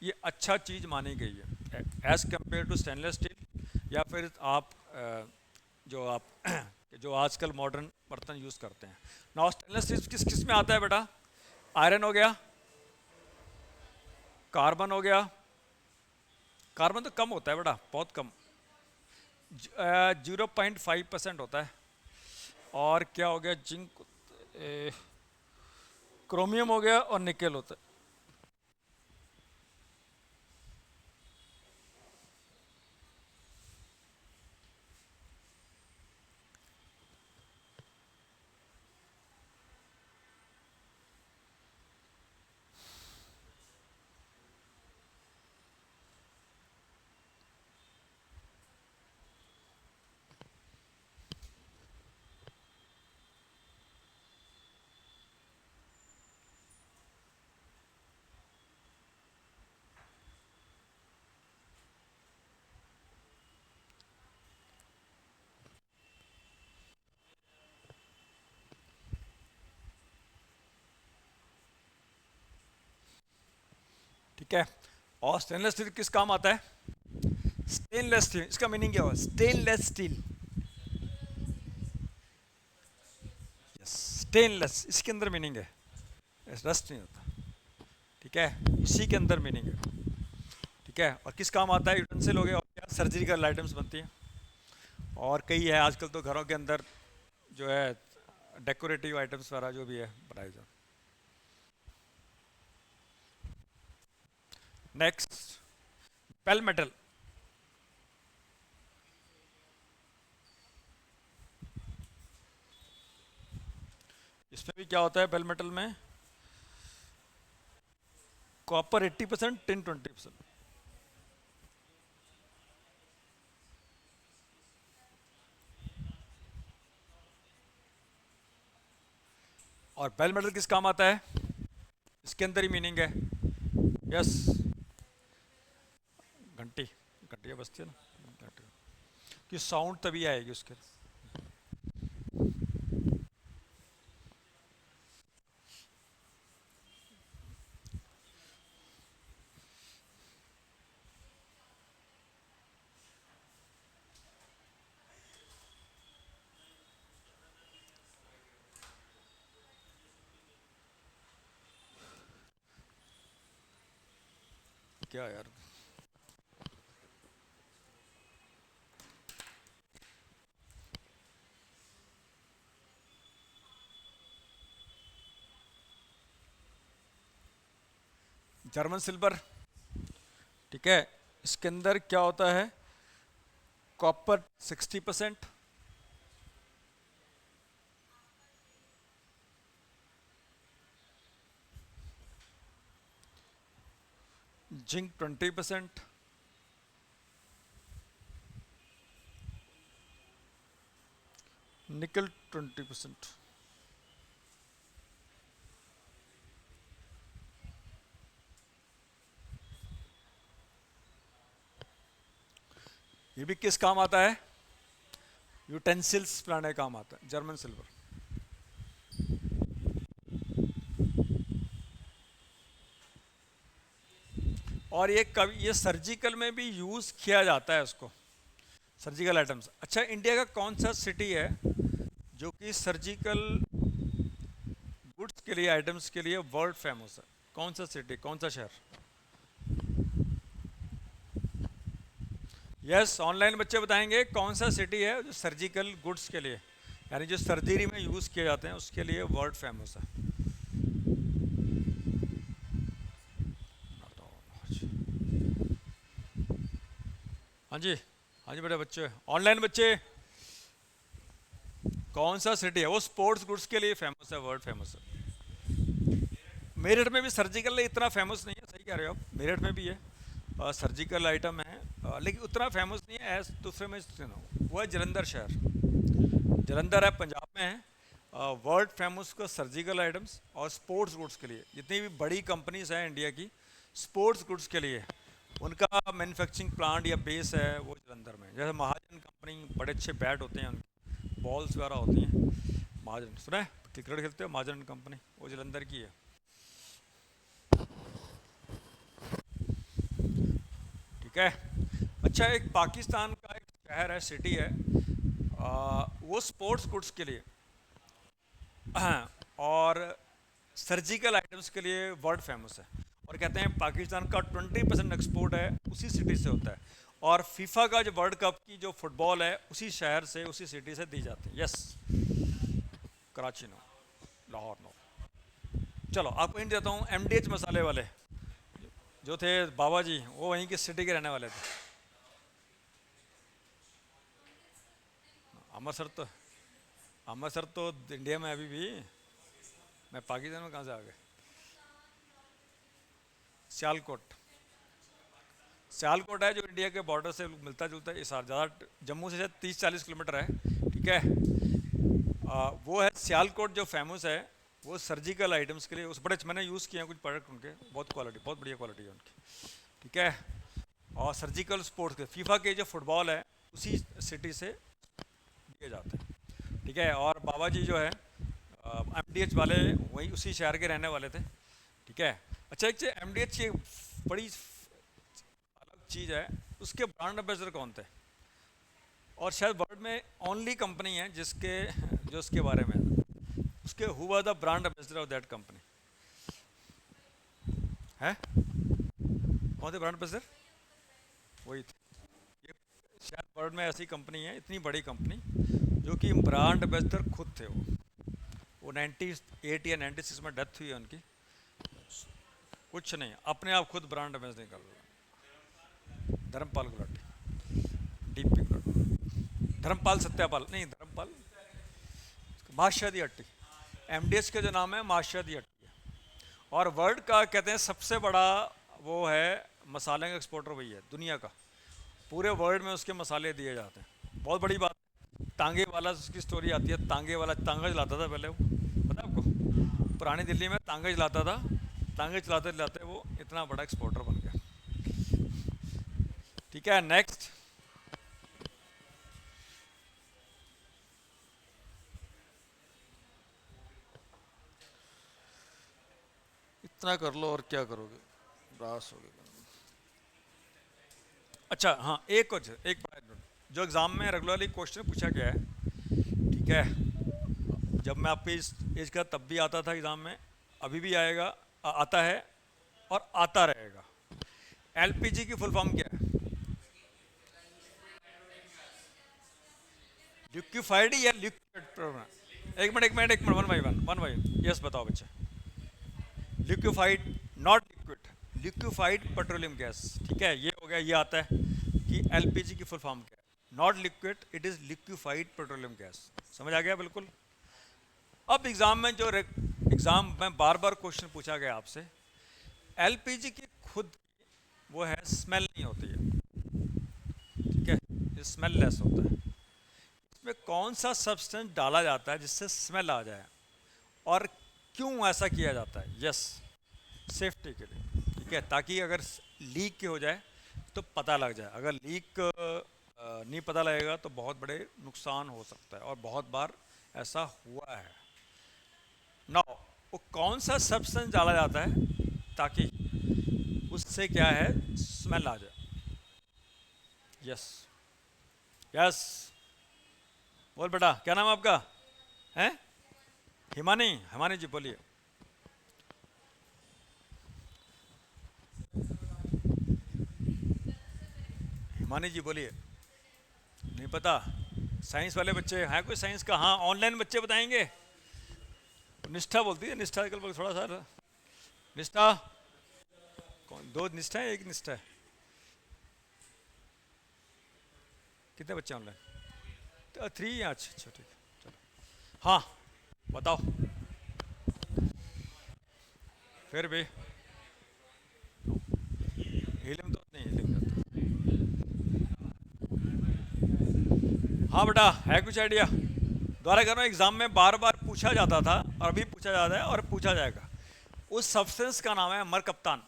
ये अच्छा चीज़ मानी गई है as compare to stainless steel, या फिर आप जो आप जो आजकल मॉडर्न बर्तन यूज़ करते हैं। नाउ स्टेनलेस स्टील किस किस में आता है बेटा? आयरन हो गया, कार्बन हो गया, कार्बन तो कम होता है बेटा, बहुत कम, 0.5% होता है। और क्या हो गया, जिंक, क्रोमियम हो गया, और निकेल होता है। ठीक है, और स्टेनलेस स्टील किस काम आता है? स्टेनलेस स्टील, इसका मीनिंग क्या हुआ? स्टेनलेस स्टील, यस, स्टेनलेस, इसके अंदर मीनिंग है, रस्ट नहीं होता। ठीक है, इसी के अंदर मीनिंग है। ठीक है, और किस काम आता है? यूटेंसिल हो गया, और क्या, सर्जिकल आइटम्स बनती हैं, और कई है आजकल तो घरों के अंदर जो है डेकोरेटिव आइटम्स वगैरह जो भी है बनाए जाए। Next, bell metal. इसमें भी क्या होता है बेल मेटल में? Copper 80%, tin 20%। और बेल मेटल किस काम आता है? इसके अंदर ही मीनिंग है। यस, घंटी, घंटियाँ बजती है ना, घंटी की साउंड तभी आएगी उसके। क्या यार, जर्मन सिल्वर, ठीक है। इसके अंदर क्या होता है, कॉपर 60%, जिंक 20%, निकल 20%। ये भी किस काम आता है, यूटेंसिल्स बनाने काम आता है, जर्मन सिल्वर। और ये कभी ये सर्जिकल में भी यूज किया जाता है उसको, सर्जिकल आइटम्स। अच्छा, इंडिया का कौन सा सिटी है जो कि सर्जिकल गुड्स के लिए, आइटम्स के लिए वर्ल्ड फेमस है? कौन सा सिटी, कौन सा शहर? यस, ऑनलाइन बच्चे बताएंगे कौन सा सिटी है जो सर्जिकल गुड्स के लिए, यानी जो सर्जरी में यूज़ किए जाते हैं उसके लिए वर्ल्ड फेमस है। हाँ जी, हाँ जी बेटे, बच्चे ऑनलाइन बच्चे, कौन सा सिटी है वो स्पोर्ट्स गुड्स के लिए फेमस है, वर्ल्ड फेमस है? मेरठ में भी सर्जिकल इतना फेमस नहीं है, सही कह रहे हो आप, मेरठ में भी है सर्जिकल आइटम है, लेकिन उतना फेमस नहीं है एज दूसरे में। वो है जलंधर शहर, जलंधर है, पंजाब में है। वर्ल्ड फेमस का सर्जिकल आइटम्स और स्पोर्ट्स गुड्स के लिए, जितनी भी बड़ी कंपनीज हैं इंडिया की स्पोर्ट्स गुड्स के लिए, उनका मैन्युफैक्चरिंग प्लांट या बेस है वो जलंधर में। जैसे महाजन कंपनी, बड़े अच्छे बैट होते हैं उनके, बॉल्स वगैरह होती हैं, महाजन सुना है, क्रिकेट खेलते हो, महाजन कंपनी वो जलंधर की है, ठीक है। अच्छा, एक पाकिस्तान का एक शहर है, सिटी है, वो स्पोर्ट्स गुड्स के लिए और सर्जिकल आइटम्स के लिए वर्ल्ड फेमस है। और कहते हैं पाकिस्तान का 20% एक्सपोर्ट है उसी सिटी से होता है। और फीफा का जो वर्ल्ड कप की जो फुटबॉल है उसी शहर से, उसी सिटी से दी जाती है। Yes, Karachi no, Lahore no. चलो आपको हिंट देता हूँ, एमडीएच मसाले वाले जो थे बाबा जी, वो वहीं की सिटी के रहने वाले थे। अमृतसर तो, अमृतसर तो इंडिया में अभी भी, मैं पाकिस्तान में कहाँ से आ गए? सियालकोट, सियालकोट है जो इंडिया के बॉर्डर से मिलता जुलता है, ज़्यादा जम्मू से शायद 30-40 किलोमीटर है, ठीक है। वो है सियालकोट जो फेमस है, वो सर्जिकल आइटम्स के लिए। उस बड़े मैंने यूज़ किए हैं कुछ प्रोडक्ट उनके, बहुत क्वालिटी, बहुत बढ़िया क्वालिटी है उनकी, ठीक है। और सर्जिकल स्पोर्ट्स के फीफा के जो फुटबॉल है उसी सिटी से दिए जाते हैं, ठीक है। और बाबा जी जो है एमडीएच वाले, वही उसी शहर के रहने वाले थे, ठीक है। अच्छा, एक एमडीएच की बड़ी अलग चीज़ है, उसके ब्रांड एम्बेसडर कौन थे? और शायद वर्ल्ड में ओनली कंपनी है जिसके, जो उसके बारे में उसके who was the brand ambassador of that company है? कौन थे ब्रांड एम्बेसडर? वही थे। ये शायद वर्ल्ड में ऐसी कंपनी है, इतनी बड़ी कंपनी, जो कि ब्रांड एम्बेसडर खुद थे। वो 98 या 96 में डेथ हुई है उनकी। कुछ नहीं, अपने आप खुद ब्रांड एम्बेसडर निकाल लो। धर्मपाल गुलाटी, डीपी गुलाटी, धर्मपाल सत्यापाल नहीं, धर्मपाल माशादी हट्टी, एमडीएच का जो नाम है माशादी हट्टी है। और वर्ल्ड का कहते हैं सबसे बड़ा वो है मसाले का एक्सपोर्टर, वही है दुनिया का, पूरे वर्ल्ड में उसके मसाले दिए जाते हैं। बहुत बड़ी बात। तांगे वाला उसकी स्टोरी आती है, तांगे वाला तांगा जलाता था पहले, वो पता है आपको? पुरानी दिल्ली में तांगा जलाता था, टांगे चलाते चलाते वो इतना बड़ा एक्सपोर्टर बन गया। ठीक है, नेक्स्ट। इतना कर लो और क्या करोगे, रास हो गया। अच्छा हाँ, एक कुछ एक बड़ा जो एग्जाम में रेगुलरली क्वेश्चन पूछा गया है, ठीक है, जब मैं आपके इस एज का तब भी आता था एग्जाम में, अभी भी आएगा, आता है और आता रहेगा। एलपीजी की फुल फॉर्म क्या है? लिक्विफाइड या लिक्विड? एक minute, one by one, yes बताओ बच्चे। Liquefied, not liquid, liquefied petroleum gas. ठीक है, ये हो गया, ये आता है कि एलपीजी की फुल फॉर्म क्या है। Not liquid, it is liquefied petroleum gas. समझ आ गया बिल्कुल। अब एग्जाम में जो एग्जाम में बार बार क्वेश्चन पूछा गया आपसे, एलपीजी की खुद वो है स्मेल नहीं होती है, ठीक है, ये स्मेल लेस होता है। इसमें कौन सा सब्सटेंस डाला जाता है जिससे स्मेल आ जाए, और क्यों ऐसा किया जाता है? यस, सेफ्टी के लिए, ठीक है, ताकि अगर लीक हो जाए तो पता लग जाए। अगर लीक नहीं पता लगेगा तो बहुत बड़े नुकसान हो सकता है, और बहुत बार ऐसा हुआ है। ना वो कौन सा सब्सटेंस डाला जाता है ताकि उससे क्या है, स्मेल आ जाए? यस यस, बोल बेटा, क्या नाम है आपका? हैं? हिमानी, हिमानी जी बोलिए। हिमानी जी बोलिए। नहीं पता? साइंस वाले बच्चे हैं कोई साइंस का? हाँ, ऑनलाइन बच्चे बताएंगे। निष्ठा बोलती है, निष्ठा कल थोड़ा सा। निष्ठा कौन? दो निष्ठा है, एक निष्ठा है? कितने बच्चे ऑनलाइन? तो 3। अच्छा अच्छा, ठीक है, चलो। हाँ बताओ। फिर भी हीलिंग तो नहीं, हीलिंग हाँ बेटा, है कुछ आइडिया? दोबारा करो, एग्जाम में बार बार पूछा जाता था और अभी पूछा जाता है और पूछा जाएगा। उस सब्सटेंस का नाम है मरकप्तान।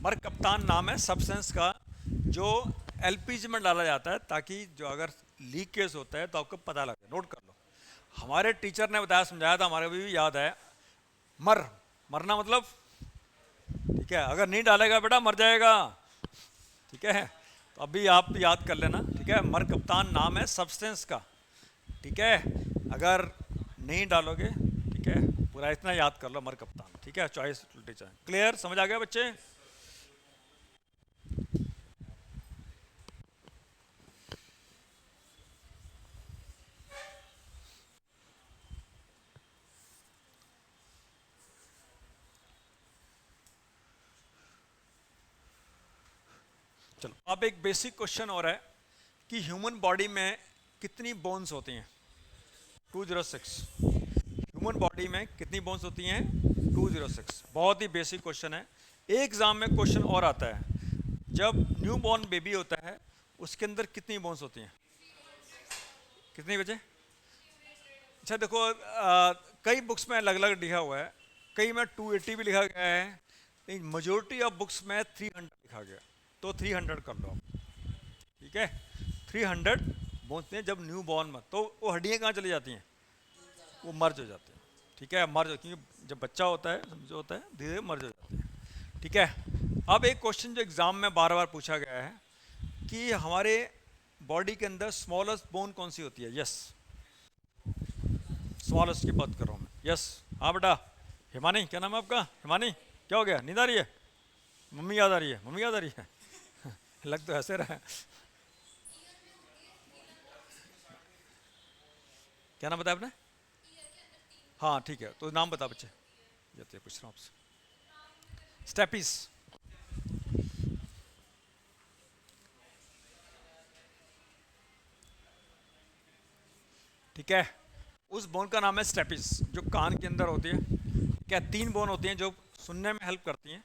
मरकप्तान नाम है सब्सटेंस का, जो एलपीजी में डाला जाता है ताकि जो अगर लीकेज होता है तो आपको पता लगे। नोट कर लो, हमारे टीचर ने बताया, समझाया था, हमारे भी याद है। मरना मतलब, ठीक है, अगर नहीं डालेगा बेटा मर जाएगा, ठीक है, तो अभी आप याद कर लेना, ठीक है। मरकप्तान नाम है सब्सटेंस का, ठीक है, अगर नहीं डालोगे, ठीक है, पूरा इतना याद कर लो, मरकप्तान, ठीक है। चॉइस टीचर क्लियर, समझ आ गया बच्चे? चलो, अब एक बेसिक क्वेश्चन और है कि ह्यूमन बॉडी में कितनी बोन्स होती हैं? 206। ह्यूमन बॉडी में कितनी बोन्स होती हैं? 206। बहुत ही बेसिक क्वेश्चन है। एक एग्जाम में क्वेश्चन और आता है, जब न्यू बॉर्न बेबी होता है उसके अंदर कितनी बोन्स होती हैं? कितनी बचे? अच्छा देखो, कई बुक्स में अलग अलग लिखा हुआ है, कई में 280 भी लिखा गया है, लेकिन मेजोरिटी ऑफ बुक्स में 300 लिखा गया, तो 300 कर लो आप, ठीक है। 300 बोलते हैं जब न्यू बॉर्न में, तो वो हड्डियाँ कहाँ चली जाती हैं? वो मर्ज हो जाते हैं, ठीक है, मर्ज, क्योंकि जब बच्चा होता है, जो होता है, धीरे धीरे मर्ज हो जाते हैं, ठीक है। अब एक क्वेश्चन जो एग्जाम में बार बार पूछा गया है कि हमारे बॉडी के अंदर स्मॉलेस्ट बोन कौन सी होती है? यस, स्मॉलेस्ट की बात कर रहा हूँ मैं। यस, हाँ बेटा। हिमानी, क्या नाम है आपका? हिमानी, क्या हो गया, नींद आ रही है? मम्मी याद आ रही है? मम्मी याद आ रही है? लग तो ऐसे रहा है। क्या नाम बताया आपने? हाँ ठीक है, तो नाम बता बच्चे, ये तो पूछ रहा हूँ आपसे। स्टेपीज, ठीक है, उस बोन का नाम है स्टेपीज, जो कान के अंदर होती है। क्या 3 बोन होती हैं जो सुनने में हेल्प करती हैं,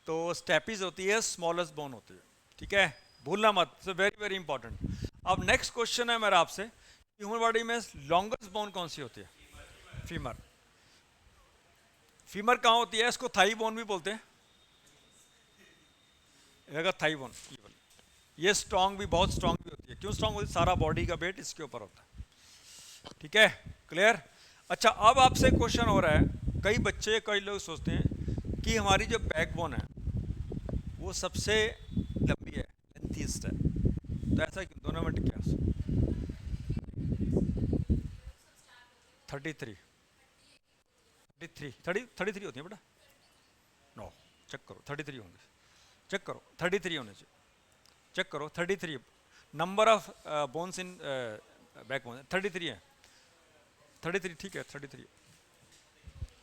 तो स्टेपीज होती है, स्मॉलेस्ट बोन होती है, ठीक है। भूलना मत, वेरी वेरी इंपॉर्टेंट। अब नेक्स्ट क्वेश्चन है मेरा आपसे, ह्यूमन बॉडी में लॉन्गेस्ट बोन कौन सी होती है? फीमर। फीमर कहाँ होती है? इसको थाई बोन भी बोलते हैं, थाई बोन। ये स्ट्रांग भी, बहुत स्ट्रांग भी होती है। क्यों स्ट्रांग होती है? सारा बॉडी का वेट इसके ऊपर होता है। ठीक है, क्लियर। अच्छा, अब आपसे क्वेश्चन हो रहा है, कई बच्चे, कई लोग सोचते हैं कि हमारी जो बैकबोन है वो सबसे लंबी है, लेंथीस्ट है, तो ऐसा क्यों? दोनों में क्या? 33, 33 होती है बेटा? नो, चेक करो, 33 होंगे, चेक करो, 33 होने चाहिए, चेक करो, 33 number of bones in backbone 33 है, 33 ठीक है, 33।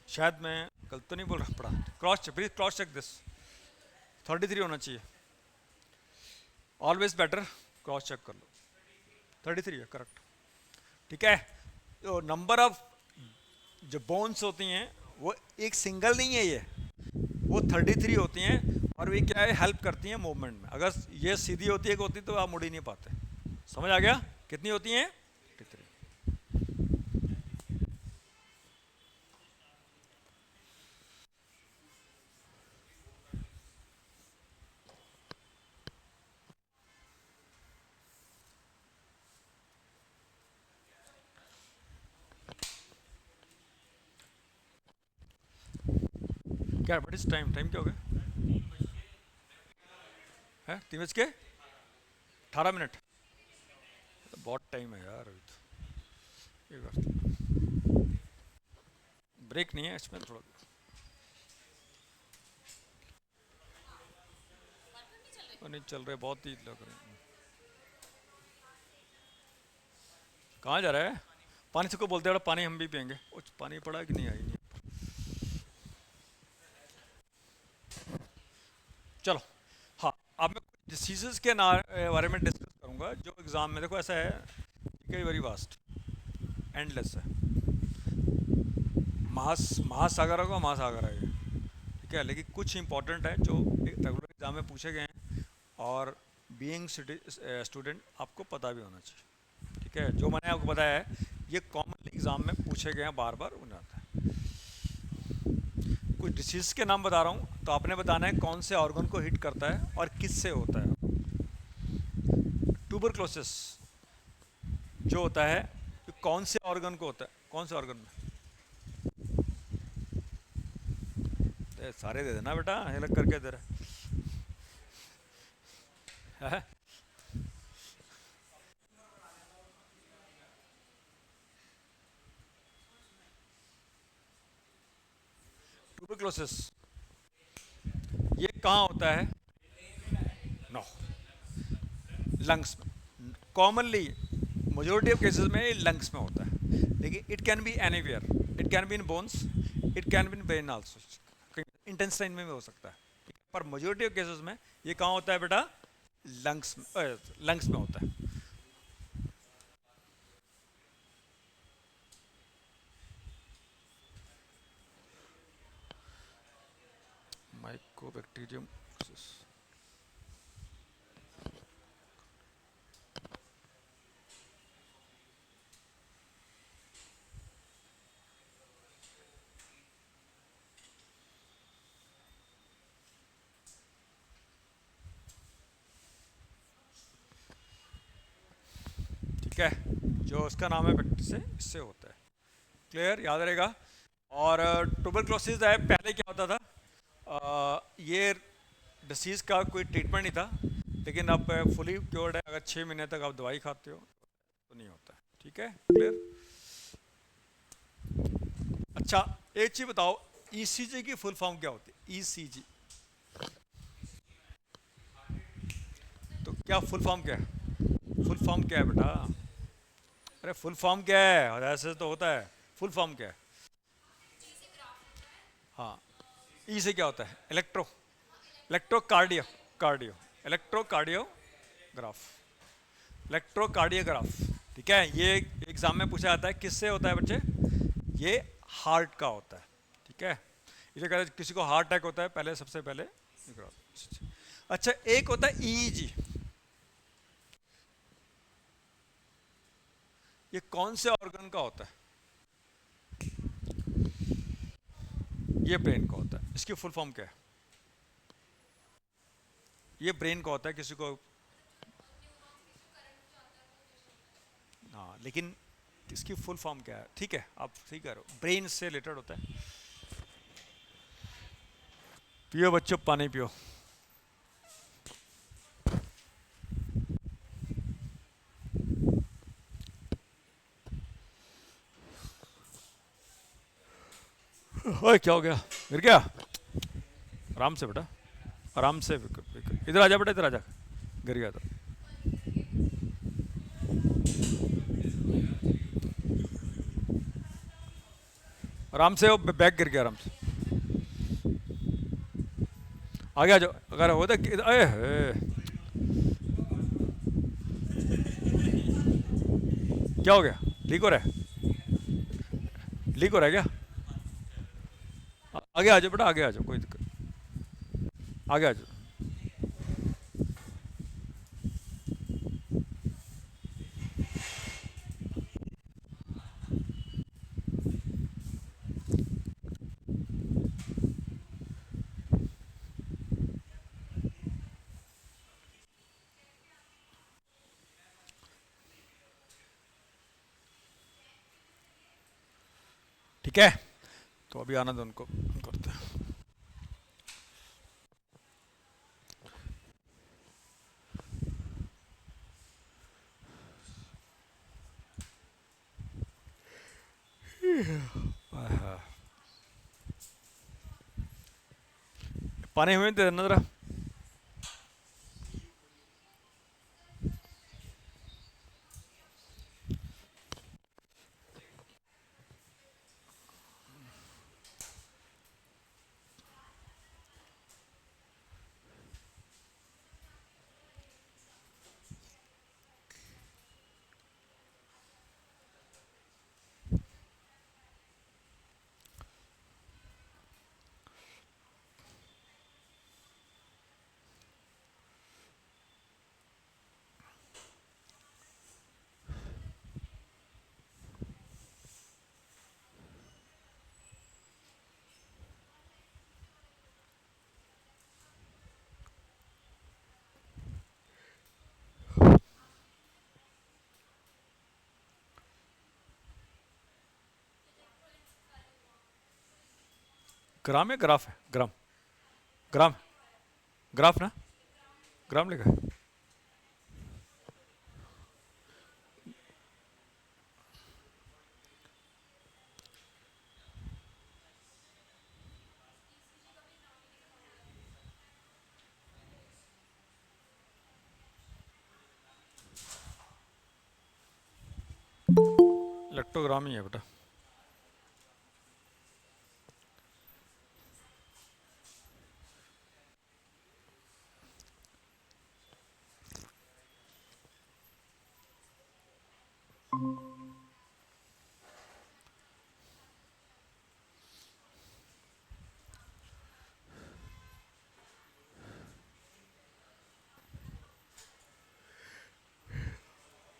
शायद मैं गलत तो नहीं बोल रहा, पढ़ा cross check, please cross check this, 33 होना चाहिए, ऑलवेज बेटर, क्रॉस चेक कर लो, 33 है करेक्ट। ठीक है, तो नंबर ऑफ जो बोन्स होती हैं वो एक सिंगल नहीं है, ये वो 33 होती हैं, और वे क्या है, हेल्प करती हैं मूवमेंट में। अगर ये सीधी होती है होती तो आप मुड़ ही नहीं पाते। समझ आ गया? कितनी होती हैं? 33। क्या व्हाट इज टाइम? टाइम क्या हो गया है? 3:18। तो बहुत टाइम है यार अभी तो। एक बार ब्रेक नहीं है इसमें थोड़ा? नहीं चल रहे, बहुत ही लग रहे हैं। कहाँ जा रहा है? पानी से को बोलते हैं, पानी हम भी पियेंगे। कुछ पानी पड़ा कि नहीं? आई नहीं। चलो, हाँ, अब मैं कुछ डिसीजेस के बारे में डिस्कस करूंगा जो एग्जाम में, देखो ऐसा है कि वेरी वास्ट, एंडलेस है, महासागर होगा, महासागर है ये। ठीक है, लेकिन कुछ इंपॉर्टेंट है जो रेगुलर एग्जाम में पूछे गए हैं, और बीइंग स्टूडेंट आपको पता भी होना चाहिए। ठीक है, जो मैंने आपको बताया है ये कॉमनली एग्जाम में पूछे गए हैं, बार बार उन्हें आता है। कुछ डिसीज के नाम बता रहा हूँ, तो आपने बताना है कौन से ऑर्गन को हिट करता है और किससे होता है। ट्यूबरक्लोसिस जो होता है, कौन से ऑर्गन को होता है? कौन से ऑर्गन में? सारे दे देना बेटा, अलग करके दे रहा है। ट्यूबरक्लोसिस ये कहाँ होता है? नो, लंग्स में। कॉमनली मेजोरिटी ऑफ केसेस में लंग्स में होता है, लेकिन it can be anywhere, it can be in bones, it can be in brain also, intestine में भी हो सकता है, पर मेजोरिटी ऑफ केसेस में ये कहाँ होता है बेटा? लंग्स में होता है। माइकोबैक्टीरियम। ठीक है, जो उसका नाम है से इससे होता है, क्लियर, याद रहेगा। और ट्यूबरक्लोसिस है, पहले क्या होता था, ये डिसीज़ का कोई ट्रीटमेंट नहीं था, लेकिन अब फुली क्योर्ड है। अगर 6 महीने तक आप दवाई खाते हो तो नहीं होता है। ठीक है, क्लियर। अच्छा, एक चीज़ बताओ, ईसीजी की फुल फॉर्म क्या होती है? ईसीजी, तो क्या फुल फॉर्म क्या है? फुल फॉर्म क्या है बेटा? अरे फुल फॉर्म क्या है? और ऐसे तो होता है, फुल फॉर्म क्या है? हाँ, ई से क्या होता है? इलेक्ट्रोकार्डियो, कार्डियो, इलेक्ट्रोकार्डियोग्राफ, इलेक्ट्रोकार्डियोग्राफ। ठीक है, ये एग्जाम में पूछा जाता है, किससे होता है बच्चे? ये हार्ट का होता है। ठीक है, इसे कहते हैं, किसी को हार्ट अटैक होता है पहले, सबसे पहले। अच्छा, एक होता है ईईजी, ये कौन से ऑर्गन का होता है? ये ब्रेन का होता है। इसकी फुल फॉर्म क्या है? ये ब्रेन का होता है, किसी को। हाँ, लेकिन इसकी फुल फॉर्म क्या है? ठीक है, आप ठीक कह रहे हो, ब्रेन से रिलेटेड होता है। पियो बच्चों, पानी पियो। ओए, क्या हो गया? गिर गया? आराम से बेटा, आराम से। इधर आ जा बेटा, इधर आ जा। गिर गया तो। आराम से, वो बैग गिर गया, आराम से। आगे आ जाओ, अगर हो तो। अरे क्या हो गया? लीक हो रहा है? लीक हो रहा है क्या? आगे आ जाओ बेटा, आगे आ जाओ, कोई दिक्कत। आगे आ जाओ। ठीक है, तो अभी आना दो उनको, करते हैं। पानी हुए दे देना जरा। ग्राम है, ग्राफ है? ग्राम, ग्राम, ग्राफ ना? ग्राम लिखा है। इलेक्ट्रोग्राम ही है बेटा।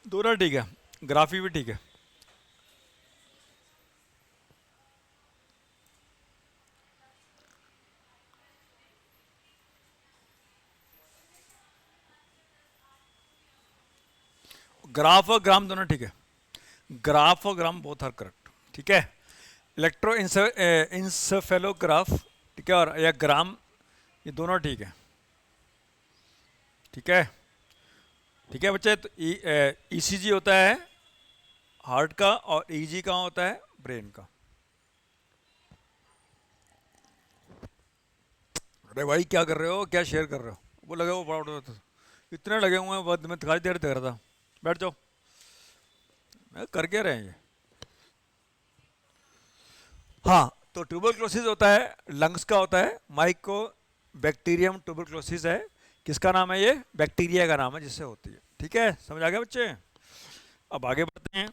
दोनों ठीक है, ग्राफी भी ठीक है। ग्राफ और ग्राम दोनों ठीक है। ग्राफ और ग्राम बोथ आर करेक्ट, ठीक है। इलेक्ट्रो इंसेफेलोग्राफ, ठीक है, और या ग्राम, ये दोनों ठीक है। ठीक है, ठीक है बच्चे। तो ईसीजी होता है हार्ट का, और ईजी कहाँ होता है? ब्रेन का। अरे भाई, क्या कर रहे हो? क्या शेयर कर रहे हो? वो लगे, वो बड़ा उड़ा था। इतने लगे हुए हैं, बाद में दिखाई देर दे रहा था। बैठ जाओ। मैं कर क्या रहे हैं ये? हाँ, तो ट्यूबरक्लोसिस होता है, लंग्स का होता है। माइको बैक्टीरियम ट्यूबरक्लोसिस है। किसका नाम है? ये बैक्टीरिया का नाम है जिससे होती है। ठीक है, समझ आ गया बच्चे? अब आगे बढ़ते हैं।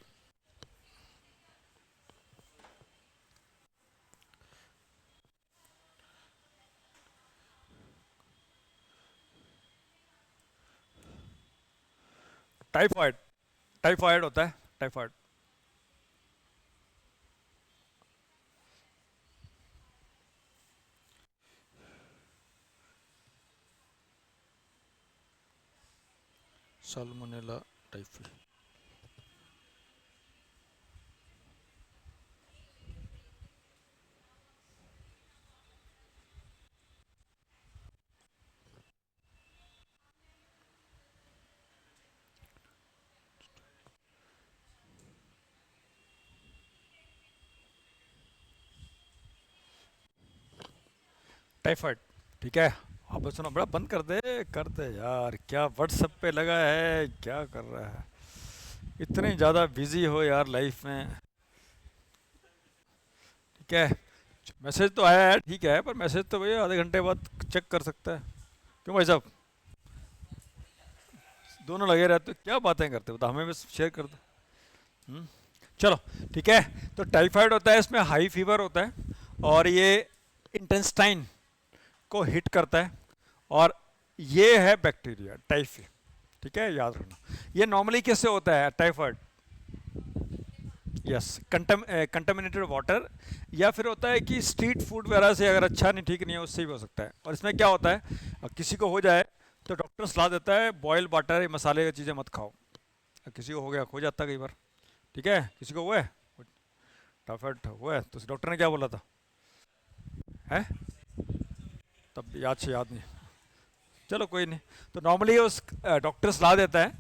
टाइफाइड, टाइफाइड होता है, टाइफाइड। Salmonella typhi. टाइफाइड। ठीक है। आप सुनो, बड़ा बंद कर दे यार, क्या व्हाट्सएप पे लगा है, क्या कर रहा है, इतने ज़्यादा बिजी हो यार लाइफ में। ठीक है। मैसेज तो आया है, ठीक है, पर मैसेज तो भैया आधे घंटे बाद चेक कर सकता है। क्यों भाई साहब, दोनों लगे रहते हो, क्या बातें करते हो, तो हमें बस शेयर कर दो। हम्म, चलो ठीक है। तो टाइफाइड होता है, इसमें हाई फीवर होता है, और ये इंटेस्टाइन को हिट करता है, और ये है बैक्टीरिया टाइफी। ठीक है, याद रखना। ये नॉर्मली किससे होता है टाइफाइड? यस, कंटामिनेटेड वाटर, या फिर होता है कि स्ट्रीट फूड वगैरह से, अगर अच्छा नहीं, ठीक नहीं है, उससे भी हो सकता है। और इसमें क्या होता है, किसी को हो जाए तो डॉक्टर सलाह देता है बॉयल वाटर, मसाले की चीज़ें मत खाओ। किसी को हो गया, हो जाता है कई बार। ठीक है, किसी को हुआ है टाइफाइड, हुआ है, तो डॉक्टर ने क्या बोला था? है, तब याद से याद नहीं। चलो कोई नहीं। तो नॉर्मली उस डॉक्टर सलाह देता है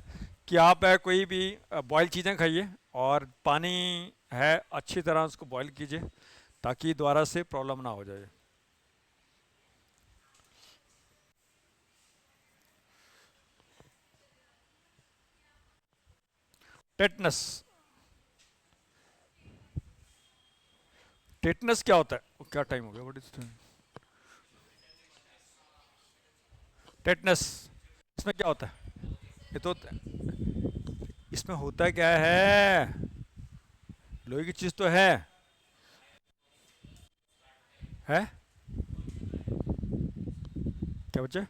कि आप कोई भी बॉयल चीज़ें खाइए, और पानी है अच्छी तरह उसको बॉयल कीजिए, ताकि दोबारा से प्रॉब्लम ना हो जाए। टेटनस। टेटनस क्या होता है? वो क्या टाइम हो गया, व्हाट इज टेटनस? इसमें क्या होता है? ये तो इसमें होता क्या है, लोहे की चीज़ तो है क्या बच्चे?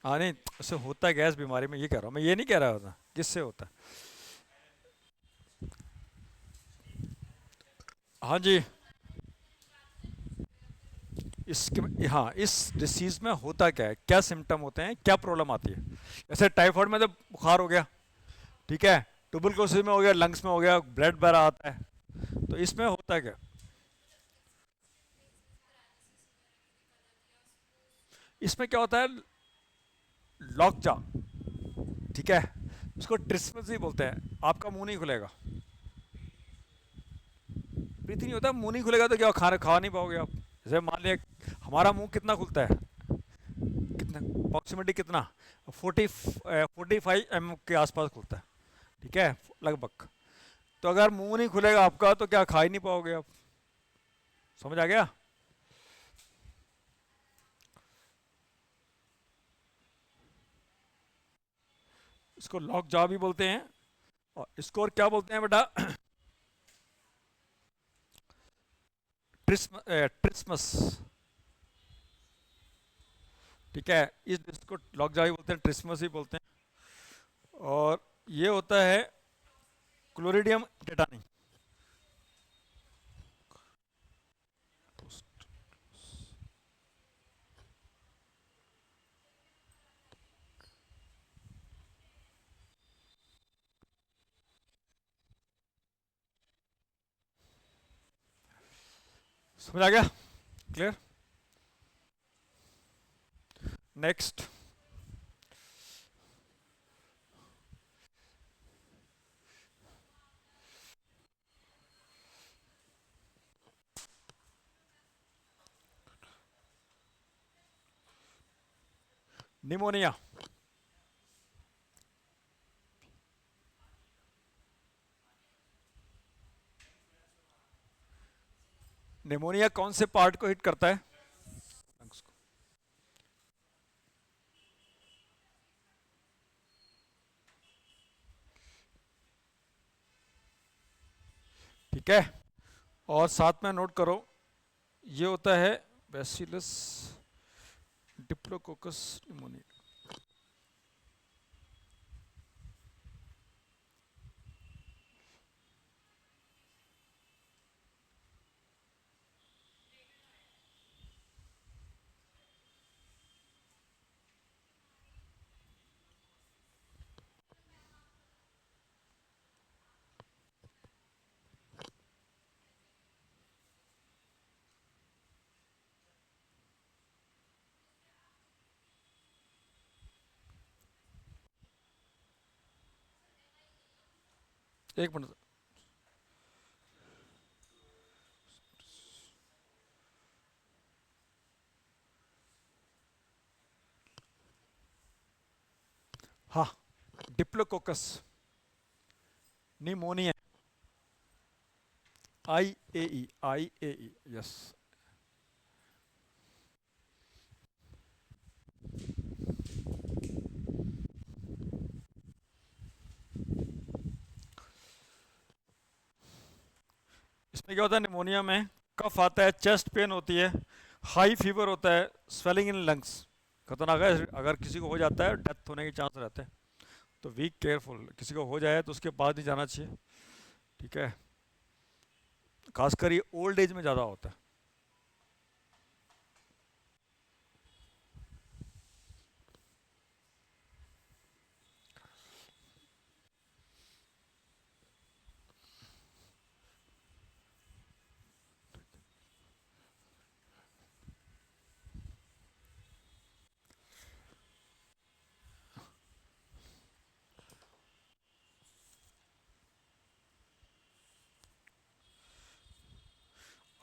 हाँ नहीं, उससे होता है गैस बीमारी में, ये कह रहा हूँ मैं, ये नहीं कह रहा था किससे होता है। हाँ जी। इसके, हाँ, इस डिसीज़ में होता क्या है, क्या सिम्टम होते हैं, क्या प्रॉब्लम आती है? जैसे टाइफाइड में तो बुखार हो गया, ठीक है, ट्यूबरकुलोसिस में हो गया, लंग्स में हो गया, ब्लड बहरा आता है। तो इसमें होता क्या? इसमें क्या होता है, लॉकजा। ठीक है, उसको ट्रिस्मस ही बोलते हैं। आपका मुंह नहीं खुलेगा, प्रीति नहीं होता, मुंह नहीं खुलेगा तो क्या खाना खा नहीं पाओगे आप। जैसे मान लिया, हमारा मुंह कितना खुलता है, कितना अप्रॉक्सीमेटली कितना, 45 mm के आसपास खुलता है। ठीक है, लगभग। तो अगर मुंह नहीं खुलेगा आपका, तो क्या खा ही नहीं पाओगे आप। समझ आ गया? इसको लॉक जॉ भी बोलते हैं, और इसको और क्या बोलते हैं बेटा? ट्रिस्मस। ठीक है, इस इसको लॉक जॉ भी बोलते हैं, ट्रिस्मस ही बोलते हैं। और ये होता है क्लोरिडियम टेटानी। समझ आ गया? क्लियर? Next, pneumonia. निमोनिया कौन से पार्ट को हिट करता है? lungs को। ठीक है, और साथ में नोट करो, ये होता है बैसिलस डिप्लोकोकस निमोनिया। एक मिनट। हाँ, डिप्लोकोकस निमोनिया, IAE, यस। इसमें क्या होता है, निमोनिया में कफ आता है, चेस्ट पेन होती है, हाई फीवर होता है, स्वेलिंग इन लंग्स, खतरनाक है। अगर किसी को हो जाता है डेथ होने के चांस रहते हैं, तो वी केयरफुल। किसी को हो जाए तो उसके पास नहीं जाना चाहिए, ठीक है। खासकर ये ओल्ड एज में ज़्यादा होता है।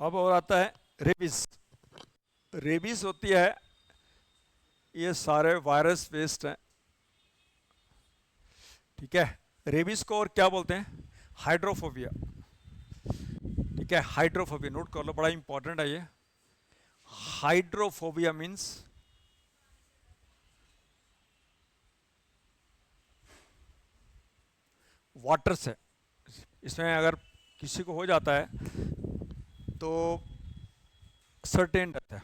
अब और आता है रेबीज। रेबीज होती है, ये सारे वायरस बेस्ड हैं, ठीक है। रेबीज को और क्या बोलते हैं, हाइड्रोफोबिया, ठीक है। हाइड्रोफोबिया नोट कर लो, बड़ा इंपॉर्टेंट है ये। हाइड्रोफोबिया मीन्स वाटर से। इसमें अगर किसी को हो जाता है तो सर्टेन डेथ है,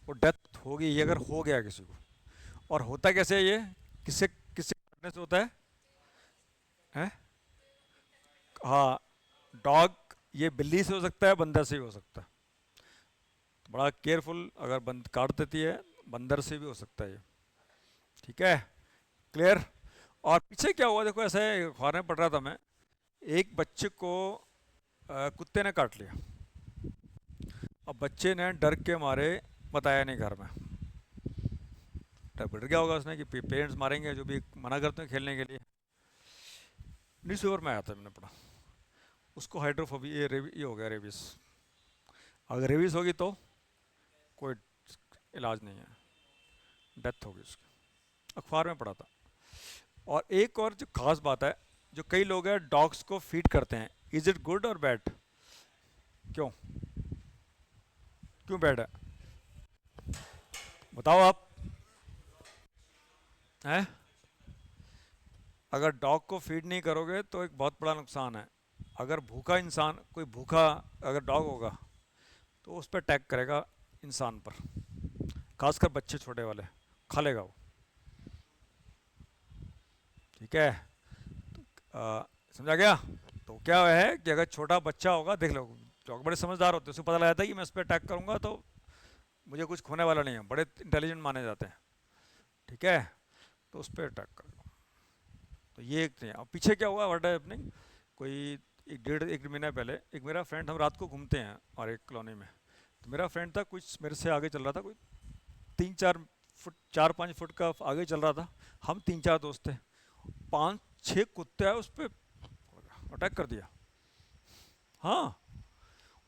वो डेथ होगी ये अगर हो गया किसी को। और होता कैसे है ये, किससे किससे काटने से होता है? हाँ, डॉग, ये बिल्ली से हो सकता है, बंदर से भी हो सकता है। तो बड़ा केयरफुल, अगर बंद काट देती है, बंदर से भी हो सकता है ये, ठीक है। क्लियर। और पीछे क्या हुआ देखो, ऐसे अखबार में पढ़ रहा था मैं, एक बच्चे को कुत्ते ने काट लिया। अब बच्चे ने डर के मारे बताया नहीं घर में, डर गया होगा उसने कि पेरेंट्स मारेंगे, जो भी मना करते हैं खेलने के लिए। न्यूज़पेपर में आया था, मैंने पढ़ा। उसको हाइड्रोफोबिया, ये हो गया रेबीज। अगर रेबीज होगी तो कोई इलाज नहीं है, डेथ होगी उसकी। अखबार में पढ़ा था। और एक और जो खास बात है, जो कई लोग हैं डॉग्स को फीड करते हैं, इज इट गुड और बैड? क्यों, क्यों बैड है, बताओ आप। हैं, अगर डॉग को फीड नहीं करोगे तो एक बहुत बड़ा नुकसान है। अगर भूखा इंसान, कोई भूखा अगर डॉग होगा तो उस पर अटैक करेगा इंसान पर, खासकर बच्चे छोटे वाले, खा लेगा वो, ठीक है। समझा गया। तो क्या है कि अगर छोटा बच्चा होगा, देख लो, डॉग बड़े समझदार होते हैं, उसको पता लगाता है कि मैं इस पर अटैक करूंगा तो मुझे कुछ खोने वाला नहीं है, बड़े इंटेलिजेंट माने जाते हैं, ठीक है। तो उस पर अटैक करेगा। तो ये एक नहीं। अब पीछे क्या हुआ, व्हाट हैपनिंग, कोई एक महीना पहले एक मेरा फ्रेंड, हम रात को घूमते हैं और एक कॉलोनी में, तो मेरा फ्रेंड था कुछ मेरे से आगे चल रहा था, कोई 3-4 फुट, 4-5 फुट का आगे चल रहा था। हम 3-4 दोस्त थे, 5-6 कुत्ते आए उस पर अटैक कर दिया। हाँ,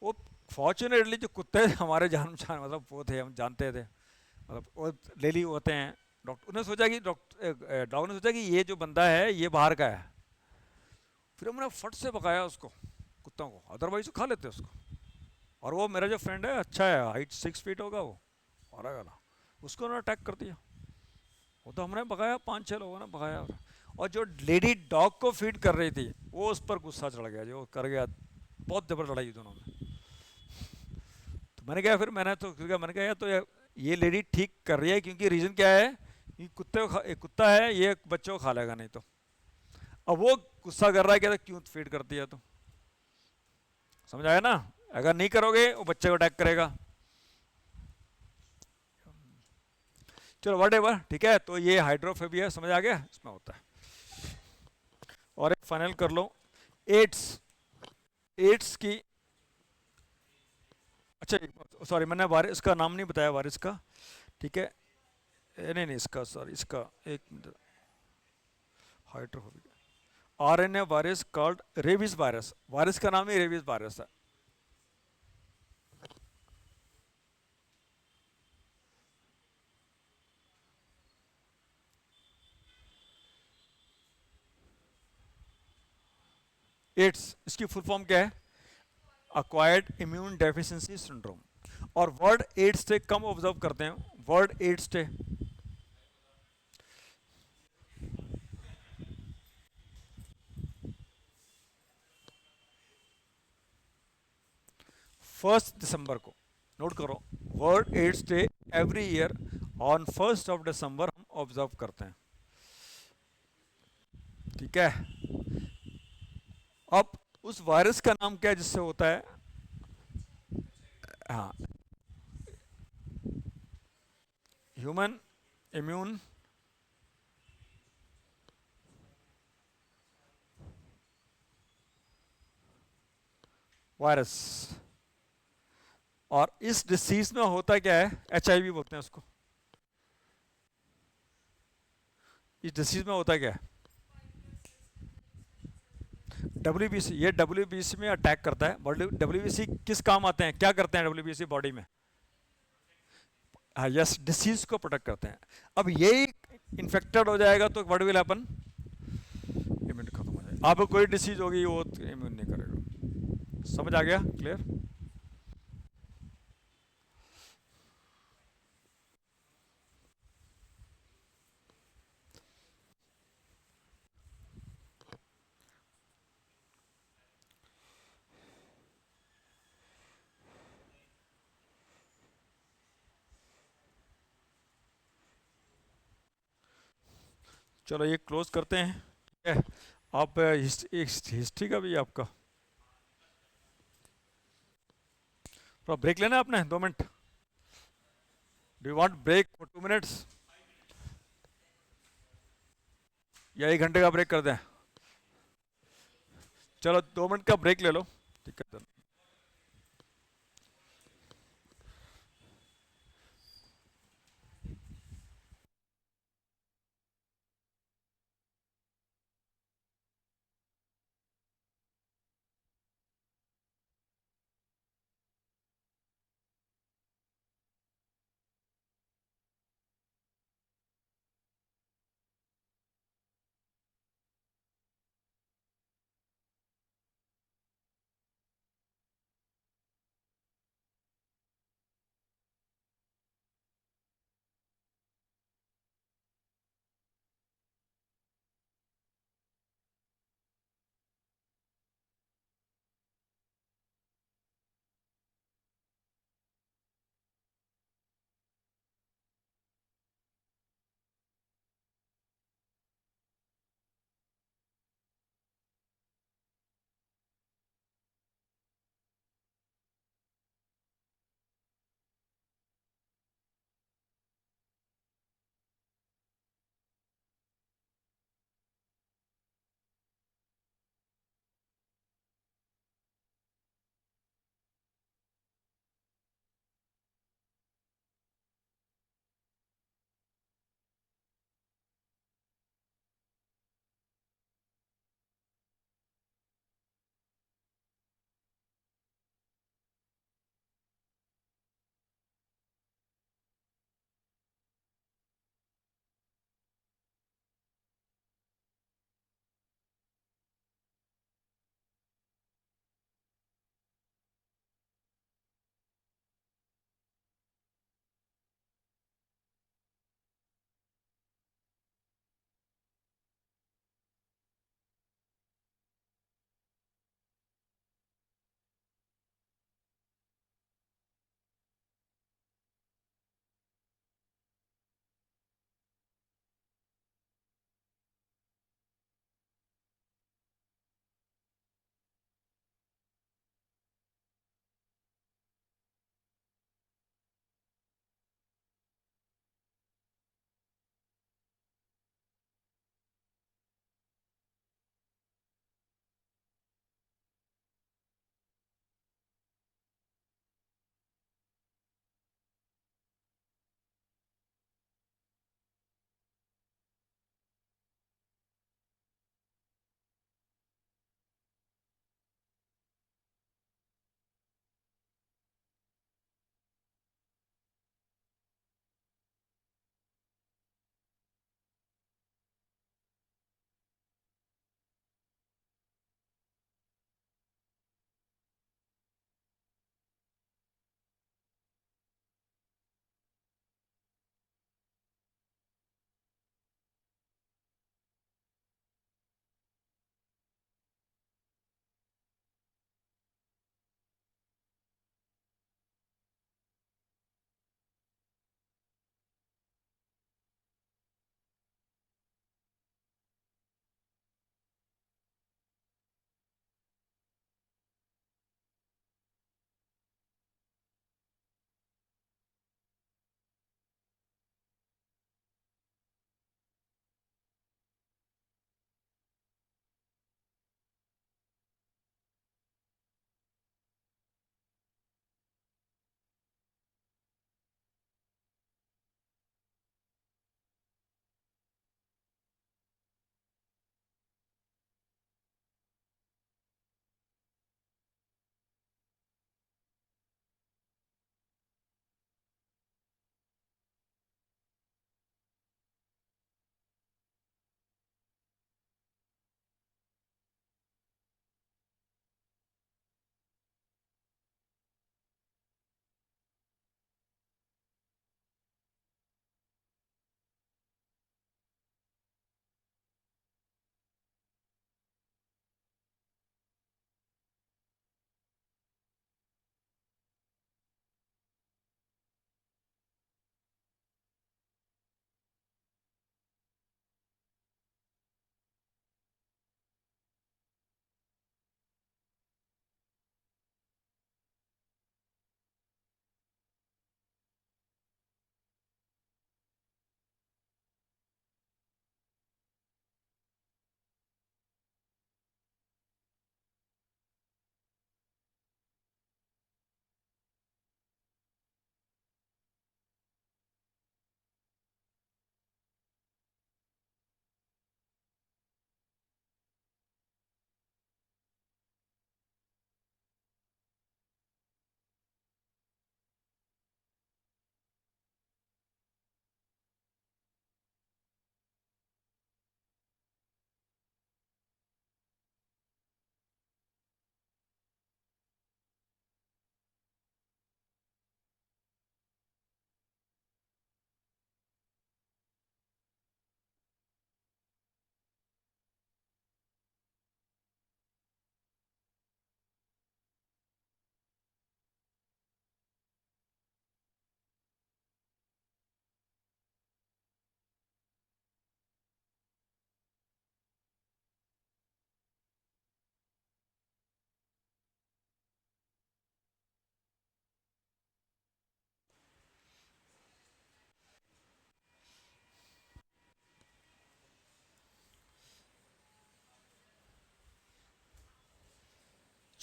वो फॉर्चुनेटली जो कुत्ते हमारे जान पहचान, मतलब वो थे, हम जानते थे, मतलब वो डेली होते हैं। डॉक्टर ने सोचा कि डॉक्टर ने सोचा कि ये जो बंदा है ये बाहर का है, फिर हमने फट से पकाया उसको, कुत्तों को, अदरवाइज खा लेते उसको। और वो मेरा जो फ्रेंड है अच्छा है, हाइट 6 फीट होगा वो, और गला, उसको उन्होंने अटैक कर दिया। वो तो हमने भगाया, 5-6 लोगों ने भगाया। और जो लेडी डॉग को फीड कर रही थी वो उस पर गुस्सा चढ़ गया, जो कर गया, बहुत जबर लड़ाई दोनों में। तो मैंने कहा, फिर मैंने कहा यार, तो ये लेडी ठीक कर रही है, क्योंकि रीज़न क्या है कि एक कुत्ता है, ये बच्चों को खा लेगा नहीं तो। अब वो गुस्सा कर रहा है, कहता क्यों फीड करती है, तो समझ आया ना। अगर नहीं करोगे वो बच्चे को अटैक करेगा। चलो वट एवर, ठीक है। तो ये हाइड्रोफोबिया समझ आ गया, इसमें होता है। और एक फाइनल कर लो, एड्स। एड्स की, अच्छा सॉरी, मैंने वायरस का नाम नहीं बताया, वायरस का, ठीक है। नहीं नहीं, इसका सॉरी, इसका एक minute, hydrophobia. RNA virus called rabies virus, virus का नाम ही रेबीज वायरस है। एड्स इसकी फुल फॉर्म क्या है? Acquired immune deficiency syndrome. और वर्ड एड्स डे कम ऑब्जर्व करते हैं, वर्ड एड्स डे? फर्स्ट दिसंबर को। नोट करो, world AIDS day every year on 1 दिसंबर हम ऑब्जर्व करते हैं। ठीक है। अब उस वायरस का नाम क्या है जिससे होता है? हाँ, ह्यूमन इम्यून वायरस। और इस डिसीज में होता क्या है? एचआईवी बोलते हैं उसको। इस डिसीज में होता क्या है? डब्ल्यूबीसी, ये डब्ल्यूबीसी में अटैक करता है। डब्ल्यूबीसी किस काम आते हैं, क्या करते हैं डब्ल्यूबीसी बॉडी में? हाँ यस, डिसीज को प्रोटेक्ट करते हैं। अब यही इन्फेक्टेड हो जाएगा तो व्हाट विल हैपन? इम्यूनिटी खत्म हो जाएगी। आपको कोई डिसीज होगी वो इम्यून नहीं करेगा। समझ आ गया? क्लियर? चलो ये क्लोज करते हैं। ठीक है। आप हिस्ट्री का भी है आपका। थोड़ा ब्रेक लेना है आपने 2 minute. Do you want break for 2 minutes, या 1 घंटे का ब्रेक कर दें? चलो 2 मिनट का ब्रेक ले लो। ठीक है।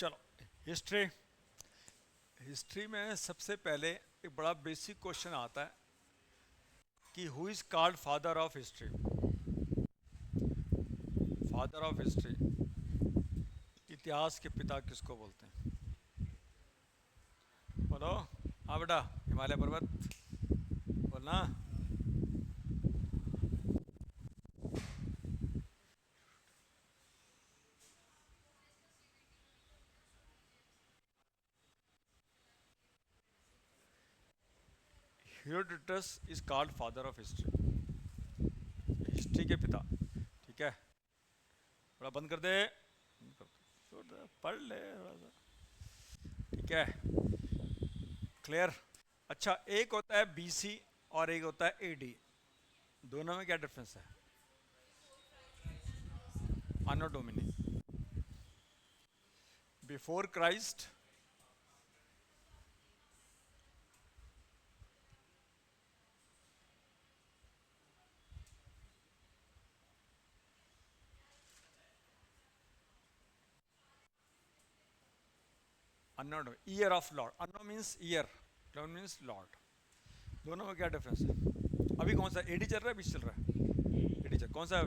चलो, हिस्ट्री। हिस्ट्री में सबसे पहले एक बड़ा बेसिक क्वेश्चन आता है कि who is called father of history. Father of history, इतिहास के पिता किसको बोलते हैं? बोलो। हाँ बेटा, हिमालय पर्वत बोलना। Herodotus is called father of history, history के पिता। ठीक है, थोड़ा बंद कर दे, पढ़ ले थोड़ा सा। ठीक है, क्लियर। अच्छा, एक होता है बीसी और एक होता है एडी, दोनों में क्या डिफरेंस है? Anno domini, before Christ, anno year of lord. Anno means year, domin means lord. दोनों में क्या डिफरेंस है? अभी कौन सा एडी चल रहा है, बीसी चल रहा है? एडी चल, कौन सा?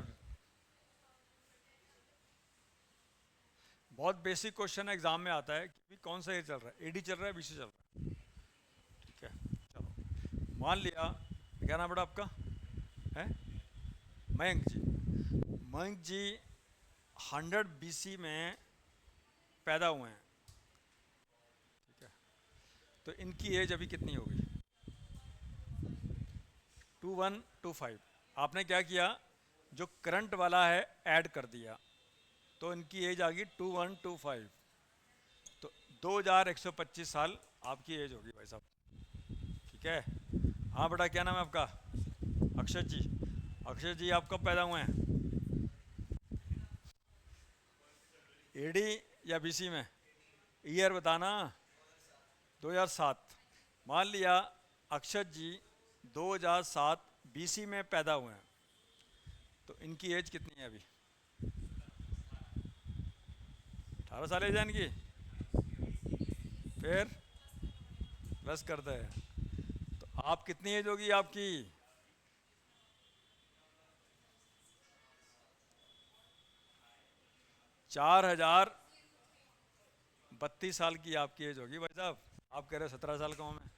बहुत बेसिक क्वेश्चन है, एग्जाम में आता है कि कौन सा ये चल रहा है, एडी चल रहा है, बीसी चल रहा है। ठीक है, चलो मान लिया, क्या नाम बेटा आपका है? मयंक जी। मयंक जी 100 बीसी में पैदा हुए हैं। ठीक है, तो इनकी एज अभी कितनी होगी? 2125। आपने क्या किया, जो करंट वाला है ऐड कर दिया, तो इनकी एज आ गई 2125। तो 2125 साल आपकी एज होगी भाई साहब। ठीक है, हाँ बेटा, क्या नाम है आपका? अक्षय जी। अक्षय जी, आप कब पैदा हुए हैं? एडी या बीसी में? ईयर बताना। 2007। मान लिया अक्षय जी 2007 बीसी में पैदा हुए हैं, तो इनकी एज कितनी है अभी? 18 साल एज है इनकी। फिर प्लस करते हैं, तो आप कितनी एज होगी आपकी? 4032 साल की आपकी एज होगी भाई साहब। आप कह रहे हो 17 साल का हूँ मैं,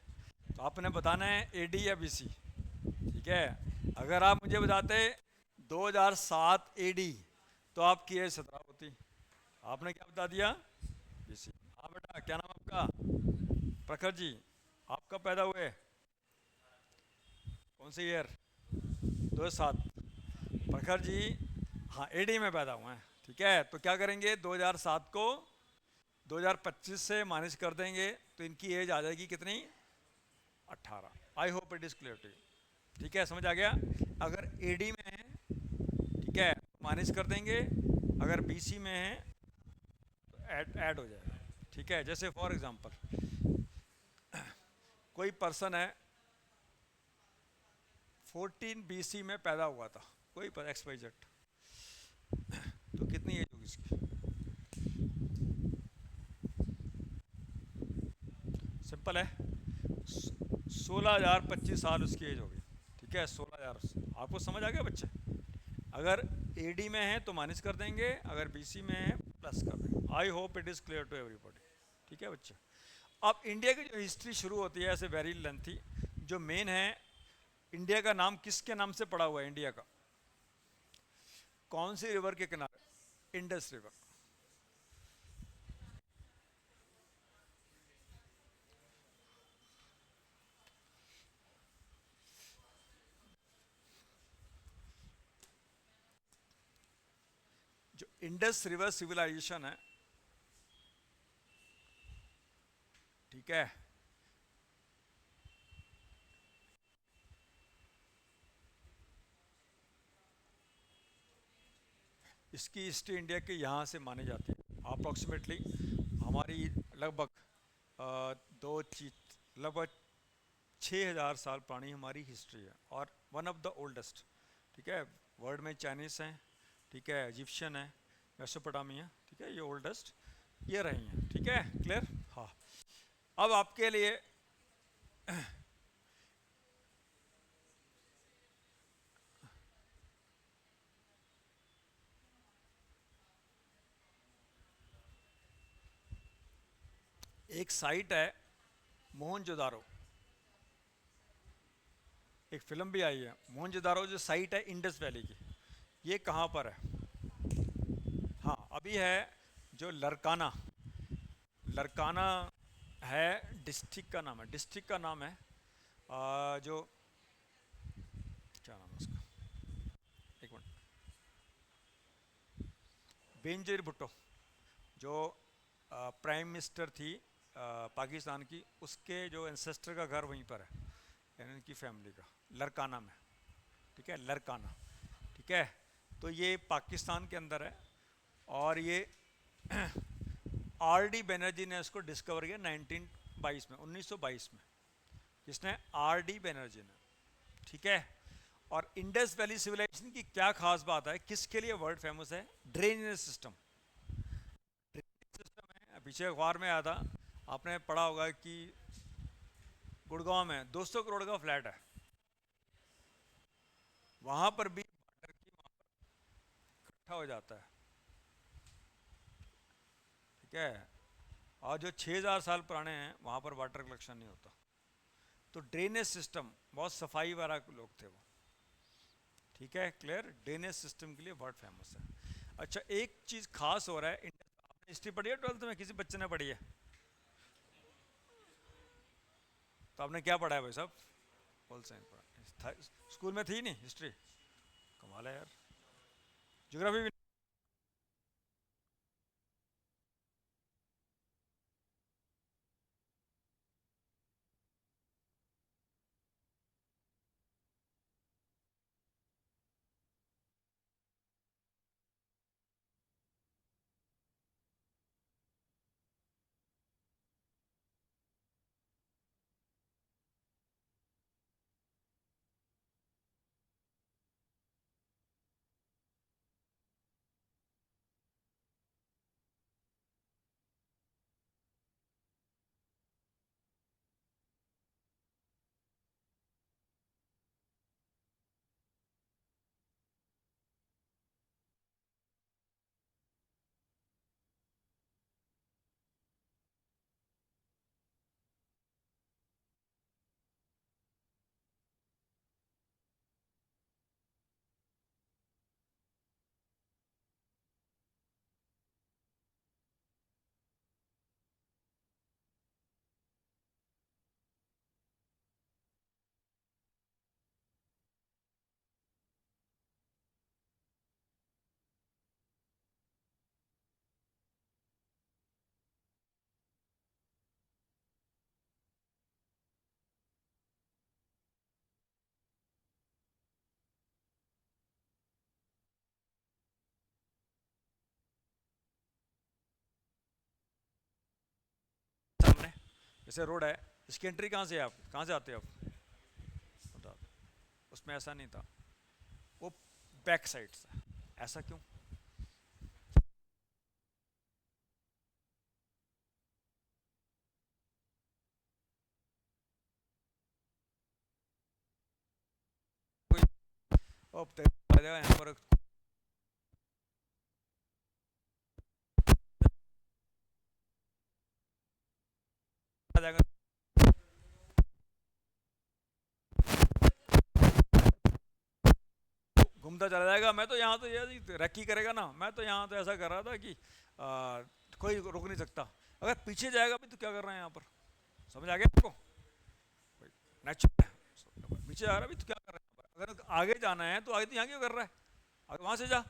तो आपने बताना है एडी या बीसी। ठीक है, अगर आप मुझे बताते 2007 एडी, तो आपकी एज 17 होती। आपने क्या बता दिया? बीसी। हाँ बेटा, क्या नाम आपका? प्रखर जी। आप कब पैदा हुए? कौन सी ईयर? 2007। प्रखर जी हाँ एडी में पैदा हुए हैं। ठीक है, तो क्या करेंगे, 2007 को 2025 से माइनस कर देंगे, तो इनकी एज आ जाएगी कितनी? 18। I hope it is clear to you. ठीक है, समझ आ गया? अगर एडी में है, ठीक है, माइनस कर देंगे, अगर बीसी में है तो ऐड हो जाएगा। ठीक है, जैसे फॉर एग्जांपल कोई पर्सन है 14 बीसी में पैदा हुआ था, कोई पर एक्स वाई जेड, तो कितनी एज होगी इसकी? सिंपल है, 16,025 साल उसकी एज होगी। ठीक है, 16,000। आपको समझ आ गया बच्चे? अगर एडी में है तो माइनस कर देंगे, अगर बीसी में है प्लस कर देंगे। I hope it is clear to everybody. ठीक है बच्चे, अब इंडिया की जो हिस्ट्री शुरू होती है ऐसे वेरी लेंथी, जो मेन है, इंडिया का नाम किसके नाम से पड़ा हुआ है? इंडिया का कौन सी रिवर के किनारे? Indus river. जो इंडस रिवर सिविलाइजेशन है, ठीक है, इसकी हिस्ट्री इंडिया के यहाँ से मानी जाती है। अप्रॉक्सीमेटली हमारी लगभग लगभग 6,000 साल पुरानी हमारी हिस्ट्री है, और वन ऑफ द ओल्डेस्ट। ठीक है, वर्ल्ड में चाइनीस हैं, ठीक है, इजिप्शियन है, मेसोपोटामिया, ठीक है, ये ओल्डेस्ट ये रही हैं। ठीक है, क्लियर। हाँ, अब आपके लिए एक साइट है मोहनजोदारो, एक फिल्म भी आई है मोहनजोदारो, जो साइट है इंडस वैली की, ये कहाँ पर है? हाँ, अभी है जो लरकाना, लरकाना है, डिस्ट्रिक्ट का नाम है, डिस्ट्रिक्ट का नाम है जो, क्या नाम है उसका, एक मिनट, बेनजीर भुट्टो, जो प्राइम मिनिस्टर थी पाकिस्तान की, उसके जो एंसेस्टर का घर वहीं पर है, यानी उनकी फैमिली का, लरकाना में। ठीक है, लरकाना। ठीक है, तो ये पाकिस्तान के अंदर है, और ये आर डी बनर्जी ने इसको डिस्कवर किया 1922 में, 1922 में। किसने? आर डी बनर्जी ने। ठीक है, और इंडस वैली सिविलाइजेशन की क्या खास बात है, किसके लिए वर्ल्ड फेमस है? Drainage system. ड्रेनेज सिस्टम है, पीछे अखबार में आया था, आपने पढ़ा होगा कि गुड़गांव में 200 करोड़ का फ्लैट है, वहां पर भी वाटर की इकट्ठा हो जाता है। ठीक है, और जो 6000 साल पुराने हैं वहां पर वाटर कलेक्शन नहीं होता। तो ड्रेनेज सिस्टम, बहुत सफाई वाला लोग थे वो। ठीक है, क्लियर। ड्रेनेज सिस्टम के लिए बहुत फेमस है। अच्छा, एक चीज़ खास हो रहा है, आपने हिस्ट्री पढ़ी है 12th में? किसी बच्चे ने पढ़ी है? तो आपने क्या पढ़ा है भाई साहब? पॉल साइंस पढ़ा, स्कूल में थी नहीं हिस्ट्री? कमाल है यार। ज्योग्राफी भी? सामने जैसे रोड है, इसकी एंट्री कहाँ से है, आप कहाँ से आते हो आप? बता दो। उसमें ऐसा नहीं था, वो बैक साइड से। ऐसा क्यों? कोई यहाँ पर आ जाएगा, घूमता चला जाएगा। मैं तो यहाँ तो ये रखी करेगा ना, मैं तो यहाँ तो ऐसा कर रहा था कि कोई रोक नहीं सकता। अगर पीछे जाएगा भी तो क्या कर रहे हैं यहाँ पर? समझ आ गया आपको? नेचुरल है, पीछे जा रहा है भी तो क्या कर रहा है यहाँ पर? अगर आगे जाना है तो आगे, तो यहाँ क्यों कर रहा है? आगे वहाँ से जा।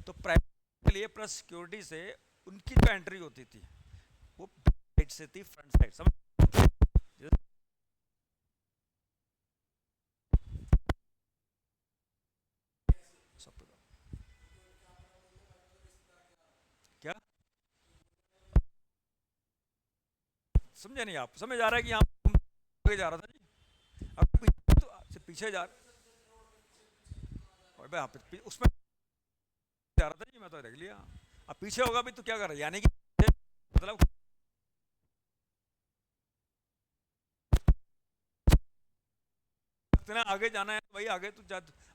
तो प्राइवेट के लिए प्लस सिक्योरिटी से उनकी जो एंट्री होती थी वो साइड से थी, फ्रंट साइड। समझ? सब क्या समझे नहीं आप? समझ आ रहा है कि यहाँ आगे जा रहा था जी, अब पीछे तो पीछे जा, और भाई उसमें जा रहा था जी, मैं तो देख लिया। अब पीछे होगा भी तो क्या कर रहा है, यानी कि मतलब इतना आगे जाना है तो भाई आगे तो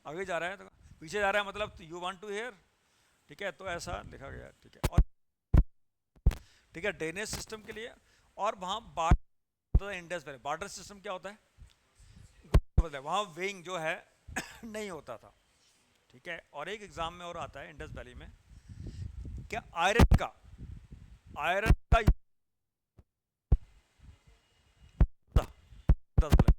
आगे जा रहा है तो पीछे जा रहा है मतलब यू वांट टू हियर, ठीक है, तो ऐसा लिखा गया है, ठीक है। और ठीक है, ड्रेनेज सिस्टम के लिए। और वहाँ border, Indus valley border system क्या होता है, वहाँ वेइंग जो है नहीं होता था, ठीक है। और एक एग्जाम में और आता है इंडस वैली में, क्या आयरन का बता, बता,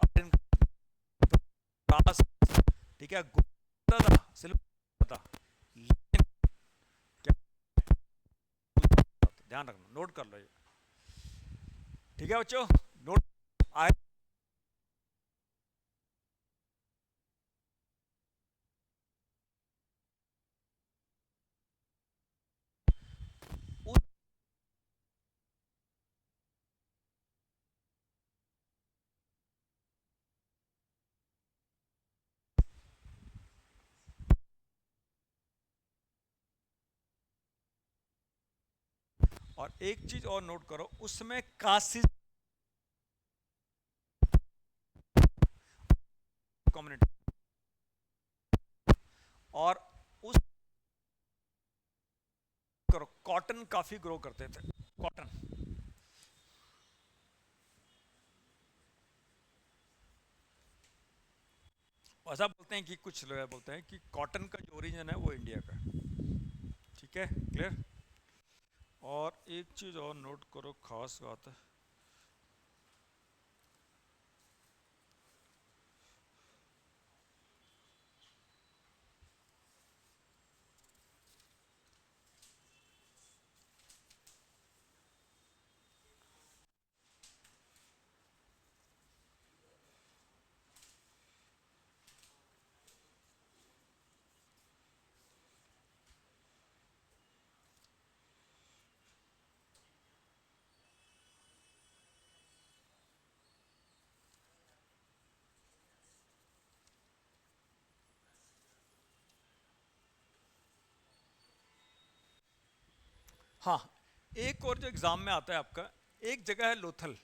आयरन ब्रास, ठीक है, गोल्ड था, सिल्वर था, लेकिन क्या, ध्यान रखना, नोट कर लो ये, ठीक है बच्चों, नोट। आयरन और एक चीज और नोट करो, उसमें काशी कम्युनिटी, और उस करो कॉटन काफी ग्रो करते थे, कॉटन। ऐसा बोलते हैं कि कुछ लोग बोलते हैं कि कॉटन का जो ओरिजिन है वो इंडिया का है, ठीक है, क्लियर। और एक चीज और नोट करो, खास बात है, हाँ, एक और जो एग्जाम में आता है आपका, एक जगह है लोथल,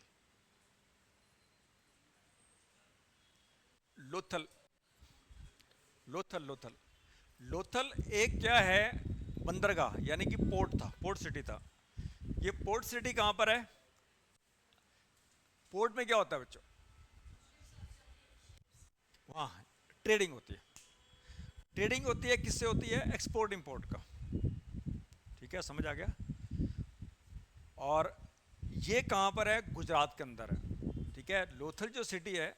लोथल, लोथल, लोथल, लोथल एक क्या है, बंदरगाह, यानी कि पोर्ट था, पोर्ट सिटी था। ये पोर्ट सिटी कहां पर है, पोर्ट में क्या होता है बच्चों, वहाँ ट्रेडिंग होती है, ट्रेडिंग होती है, किससे होती है, एक्सपोर्ट इंपोर्ट का, ठीक है, समझ आ गया। और ये कहाँ पर है, गुजरात के अंदर है, ठीक है। लोथल जो सिटी है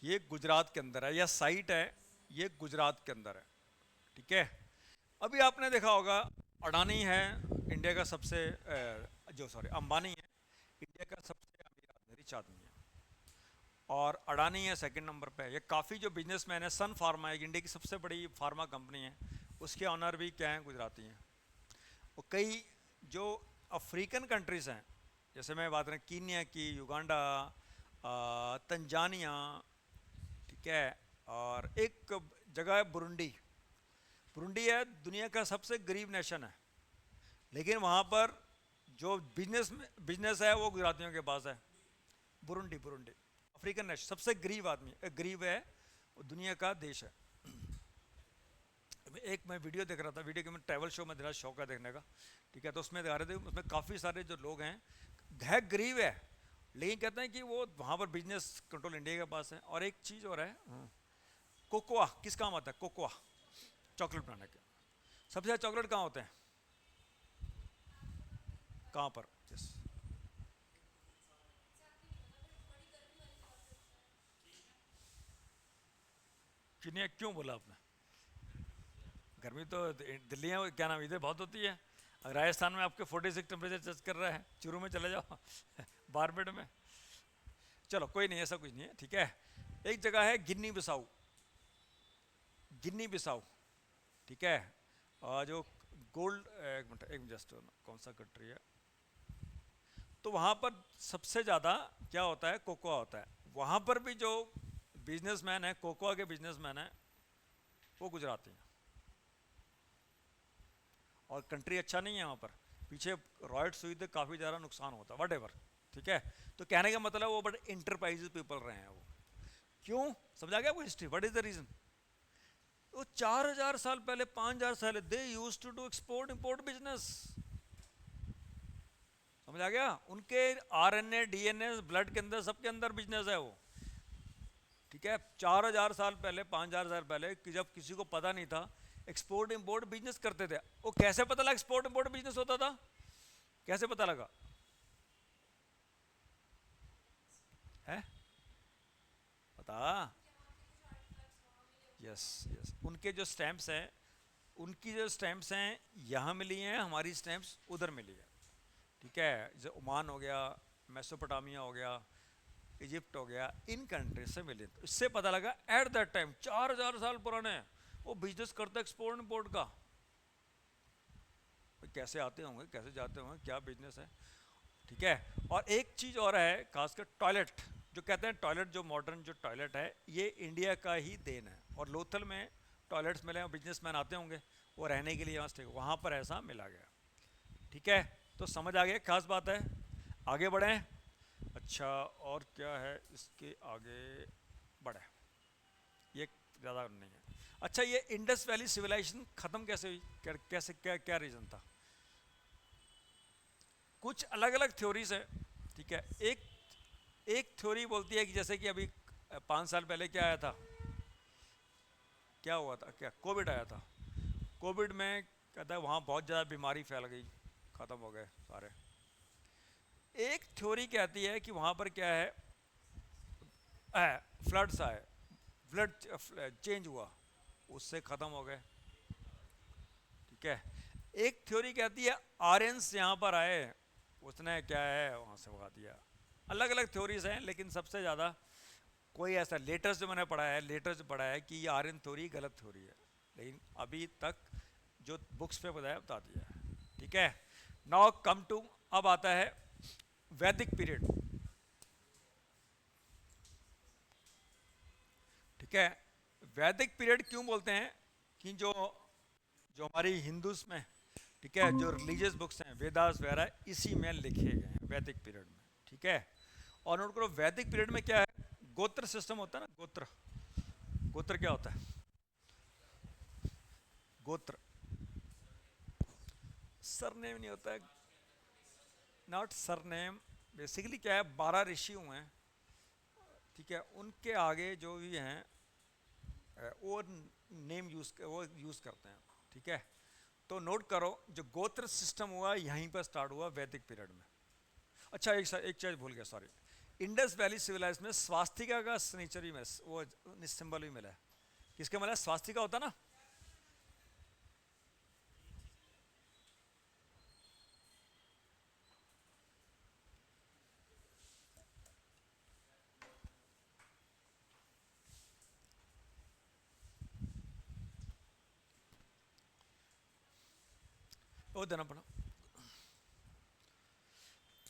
ये गुजरात के अंदर है, या साइट है ये गुजरात के अंदर है, ठीक है। अभी आपने देखा होगा, अडानी है इंडिया का सबसे जो सॉरी अंबानी है इंडिया का सबसे अमीर आदमी, रिच आदमी है, और अडानी है सेकंड नंबर पे। ये काफ़ी जो बिजनेसमैन है, सन फार्मा है इंडिया की सबसे बड़ी फार्मा कंपनी है, उसके ऑनर भी क्या हैं, गुजराती हैं। और कई जो अफ्रीकन कंट्रीज़ हैं, जैसे मैं बात करें कीनिया की, युगांडा, तंजानिया, ठीक है, और एक जगह है बुरुंडी, बुरुंडी है दुनिया का सबसे गरीब नेशन है, लेकिन वहाँ पर जो बिजनेस है वो गुजरातियों के पास है। बुरुंडी, बुरुंडी अफ्रीकन नेशन, सबसे गरीब आदमी, गरीब है, वो दुनिया का देश है। एक मैं वीडियो देख रहा था, वीडियो के मैं ट्रैवल शो में, मेरा शौक है देखने का, ठीक है, तो उसमें दिखा रहे थे, उसमें काफ़ी सारे जो लोग हैं है गरीब है, लेकिन कहते हैं कि वो वहाँ पर बिजनेस कंट्रोल इंडिया के पास है। और एक चीज़ और है, कोकोआ किस काम आता है, कोकोआ चॉकलेट बनाने के, सबसे ज़्यादा चॉकलेट कहाँ होते हैं, कहाँ पर, यस, चीनिया, क्यों बोला आपने, गर्मी तो दिल्ली है, क्या नाम, इधर बहुत होती है। अगर राजस्थान में आपके 46 टेम्परेचर टच कर रहा है, चूरू में चले जाओ बारबेड में, चलो कोई नहीं, ऐसा कुछ नहीं है, ठीक है। एक जगह है गिन्नी बिसाऊ, गिन्नी बिसाऊ, ठीक है, और जो गोल्ड, एक मिनट, एक जस्ट, कौन सा कंट्री है, तो वहाँ पर सबसे ज़्यादा क्या होता है, कोकोआ होता है। वहाँ पर भी जो बिजनेसमैन है, कोकोआ के बिजनेसमैन है, वो गुजराती हैं, और कंट्री अच्छा नहीं है वहाँ पर, पीछे रॉयट्स हुई तो काफ़ी ज़्यादा नुकसान होता, वट एवर। ठीक है, तो कहने का मतलब वो बड़े इंटरप्राइजेज पीपल रहे हैं वो। क्यों, समझा गया आपको history, what is the reason? वो 4,000 साल पहले, 5,000 साल, they use to do export import business. समझ आ गया? उनके आरएनए डीएनए ब्लड के अंदर, सबके अंदर बिजनेस है वो। ठीक है, 4,000 साल पहले, 5,000 साल पहले कि जब किसी को पता नहीं था, एक्सपोर्ट इंपोर्ट बिजनेस करते थे। वो कैसे पता लगा एक्सपोर्ट इंपोर्ट बिजनेस होता था? कैसे पता लगा है? पता? यस यस, उनके जो स्टैंप्स हैं, उनकी जो स्टैंप्स हैं यहाँ मिली हैं, हमारी स्टैंप्स उधर मिली है। ठीक है, जैसे ओमान हो गया, मेसोपोटामिया हो गया, इजिप्ट हो गया, इन कंट्रीज से मिले। तो इससे पता लगा एट दैट टाइम, 4,000 साल पुराने, वो बिजनेस करते एक्सपोर्ट इंपोर्ट का। कैसे आते होंगे, कैसे जाते होंगे, क्या बिजनेस है। ठीक है, और एक चीज़ और है, खासकर टॉयलेट, जो कहते हैं टॉयलेट, जो मॉडर्न जो टॉयलेट है, ये इंडिया का ही देन है। और लोथल में टॉयलेट्स मिले हैं, बिजनेसमैन आते होंगे, वो रहने के लिए यहाँ स्टे, वहाँ पर ऐसा मिला गया। ठीक है, तो समझ आ गया, खास बात है। आगे बढ़ें। अच्छा, और क्या है इसके आगे बढ़े, ये ज़्यादा नहीं है। अच्छा, ये इंडस वैली सिविलाइजेशन ख़त्म कैसे हुई, कैसे, क्या क्या रीज़न था? कुछ अलग अलग थ्योरीज है। ठीक है, एक एक थ्योरी बोलती है कि जैसे कि अभी 5 साल पहले क्या आया था, क्या हुआ था, क्या कोविड आया था। कोविड में कहता है वहाँ बहुत ज़्यादा बीमारी फैल गई, ख़त्म हो गए सारे। एक थ्योरी कहती है कि वहाँ पर क्या है, फ्लड्स आए, फ्लड चेंज हुआ, उससे ख़त्म हो गए। ठीक है, एक थ्योरी कहती है आर्यंस यहाँ पर आए, उसने क्या है वहाँ से भगा दिया। अलग अलग थ्योरीज हैं, लेकिन सबसे ज़्यादा कोई ऐसा लेटेस्ट जो मैंने पढ़ा है, लेटेस्ट पढ़ा है कि ये आर्यन थ्योरी गलत थ्योरी है, लेकिन अभी तक जो बुक्स पे बताया बता दिया है। ठीक है, नाउ कम टू, अब आता है वैदिक पीरियड। ठीक है, वैदिक पीरियड क्यों बोलते हैं कि जो जो हमारी हिंदूज में, ठीक है, जो रिलीजियस बुक्स हैं, वेदास वगैरह, इसी में लिखे गए हैं वैदिक पीरियड में। ठीक है, और नोट करो वैदिक पीरियड में क्या है, गोत्र सिस्टम होता है ना, गोत्र। गोत्र क्या होता है? गोत्र सरनेम नहीं होता है, नॉट सरनेम। बेसिकली क्या है, 12 ऋषि हुए हैं, ठीक है, उनके आगे जो भी हैं वो नेम वो यूज़ करते हैं। ठीक है, तो नोट करो जो गोत्र सिस्टम हुआ यहीं पर स्टार्ट हुआ वैदिक पीरियड में। अच्छा, एक चीज़ भूल गया, सॉरी। इंडस वैली सिविलाइज में स्वास्तिका का सिग्नेचर भी मिला, वो सिंबल भी मिला है। किसके मिला है? स्वास्तिका होता ना। वो देना पड़ा।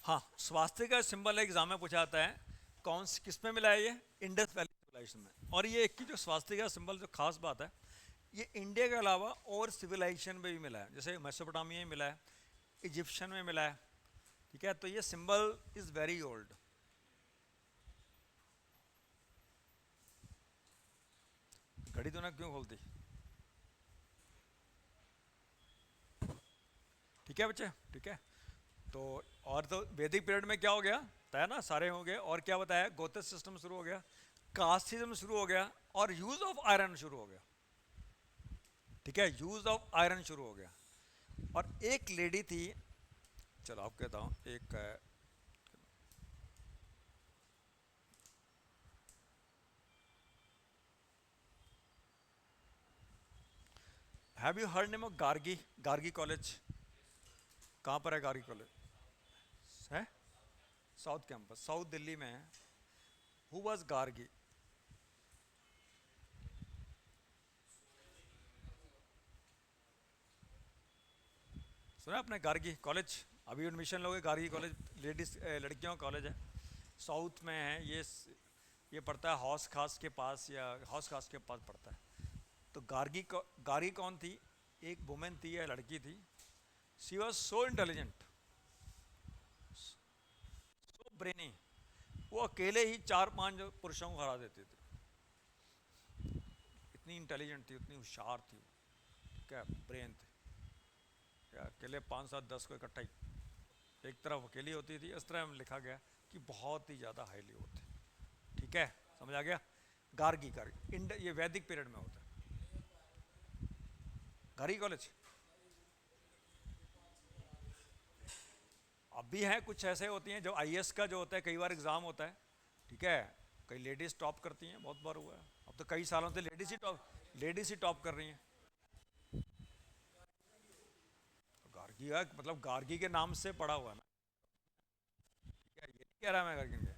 हाँ, स्वास्तिका सिंबल एग्जाम में पूछा जाता है, कौन सी किस में मिला है? ये इंडस वैली सिविलाइजेशन में। और ये एक की जो स्वास्तिका सिंबल जो खास बात है, ये इंडिया के अलावा और सिविलाइजेशन में भी मिला है, जैसे मेसोपोटामिया में मिला है, इजिप्शियन में मिला है। ठीक है, तो ये सिंबल इज़ वेरी ओल्ड। घड़ी तो ना क्यों खोलती? ठीक है बच्चे, ठीक है। तो और तो वैदिक पीरियड में क्या हो गया बताया ना, सारे हो गए। और क्या बताया, गोत्र सिस्टम शुरू हो गया, कास्ट सिस्टम शुरू हो गया, और यूज ऑफ आयरन शुरू हो गया। ठीक है, यूज ऑफ आयरन शुरू हो गया। और एक लेडी थी, चलो आप कहता हूँ, एक have you heard name of Gargi? Gargi college कहाँ पर है? गार्गी कॉलेज है साउथ कैंपस, साउथ दिल्ली में है। Who was Gargi? सुना आपने गार्गी कॉलेज? अभी एडमिशन लोगे गार्गी कॉलेज, लेडीज लड़कियों का कॉलेज है, साउथ में है ये। ये पड़ता है हौस खास के पास, या हौस खास के पास पड़ता है। तो गार्गी कौन थी? एक वुमेन थी या लड़की थी, she was so intelligent, so brainy, वो अकेले ही 4-5 पुरुषों को हरा देती थी, इतनी इंटेलिजेंट थी, उतनी होशियार थी, क्या ब्रेन थी, क्या अकेले 5-7-10 को इकट्ठा ही एक तरफ अकेली होती थी। इस तरह में लिखा गया कि बहुत ही ज़्यादा हाईली होती, ठीक है, समझ आ गया। गार्गी, गार्गी ये वैदिक पीरियड में होता है। गार्गी कॉलेज अब भी हैं, कुछ ऐसे होती हैं जो आईएएस का जो होता है, कई बार एग्ज़ाम होता है, ठीक है, कई लेडीज़ टॉप करती हैं, बहुत बार हुआ है। अब तो कई सालों से लेडीज़ ही टॉप कर रही हैं। गार्गी का मतलब गार्गी के नाम से पड़ा हुआ है ना, ठीक है, ये नहीं कह रहा मैं गार्गी के,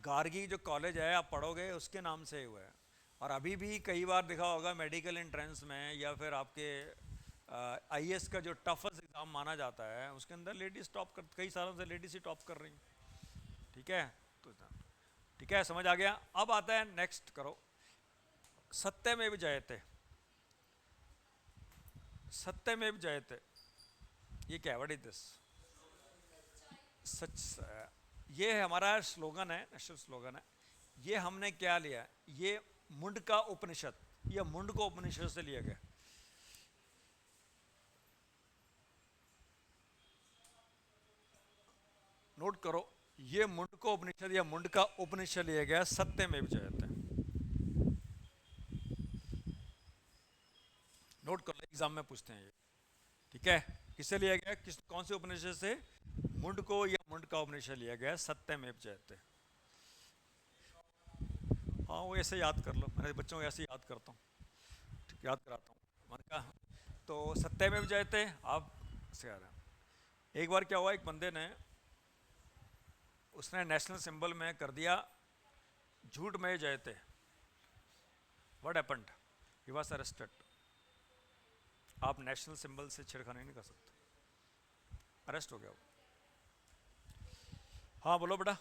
गार्गी जो कॉलेज है आप पढ़ोगे उसके नाम से ही हुआ है। और अभी भी कई बार देखा होगा मेडिकल एंट्रेंस में या फिर आपके आईएएस का जो टफेस्ट एग्ज़ाम माना जाता है उसके अंदर लेडीज़ टॉप कर, कई सालों से लेडीज़ ही टॉप कर रही हैं, ठीक है। तो ठीक है, समझ आ गया। अब आता है नेक्स्ट, करो, सत्यमेव जयते, सत्यमेव जयते, ये क्या है, व्हाट इज दिस? सच, ये हमारा स्लोगन है, नेशनल स्लोगन है। ये हमने क्या लिया है, ये मुंडका उपनिषद, ये मुंडका उपनिषद से लिया गया। नोट करो, ये मुंडका उपनिषद या मुंडका उपनिषद लिया गया सत्यमेव जयते। नोट कर लो, एग्जाम में पूछते हैं ये, ठीक है। किससे लिया गया, किस कौन से उपनिषद से? मुंडको या मुंडका उपनिषद लिया गया सत्यमेव जयते। हाँ, वो ऐसे याद कर लो, मैंने बच्चों को ऐसे याद करता हूँ, याद कराता हूँ, मैंने कहा तो सत्यमेव जयते आप से आ रहे हैं। एक बार क्या हुआ, एक बंदे ने, उसने नेशनल सिंबल में कर दिया झूठ में जयते। What happened? He was arrested. आप नेशनल सिंबल से छेड़खानी नहीं कर सकते, अरेस्ट हो गया वो। हाँ बोलो बेटा।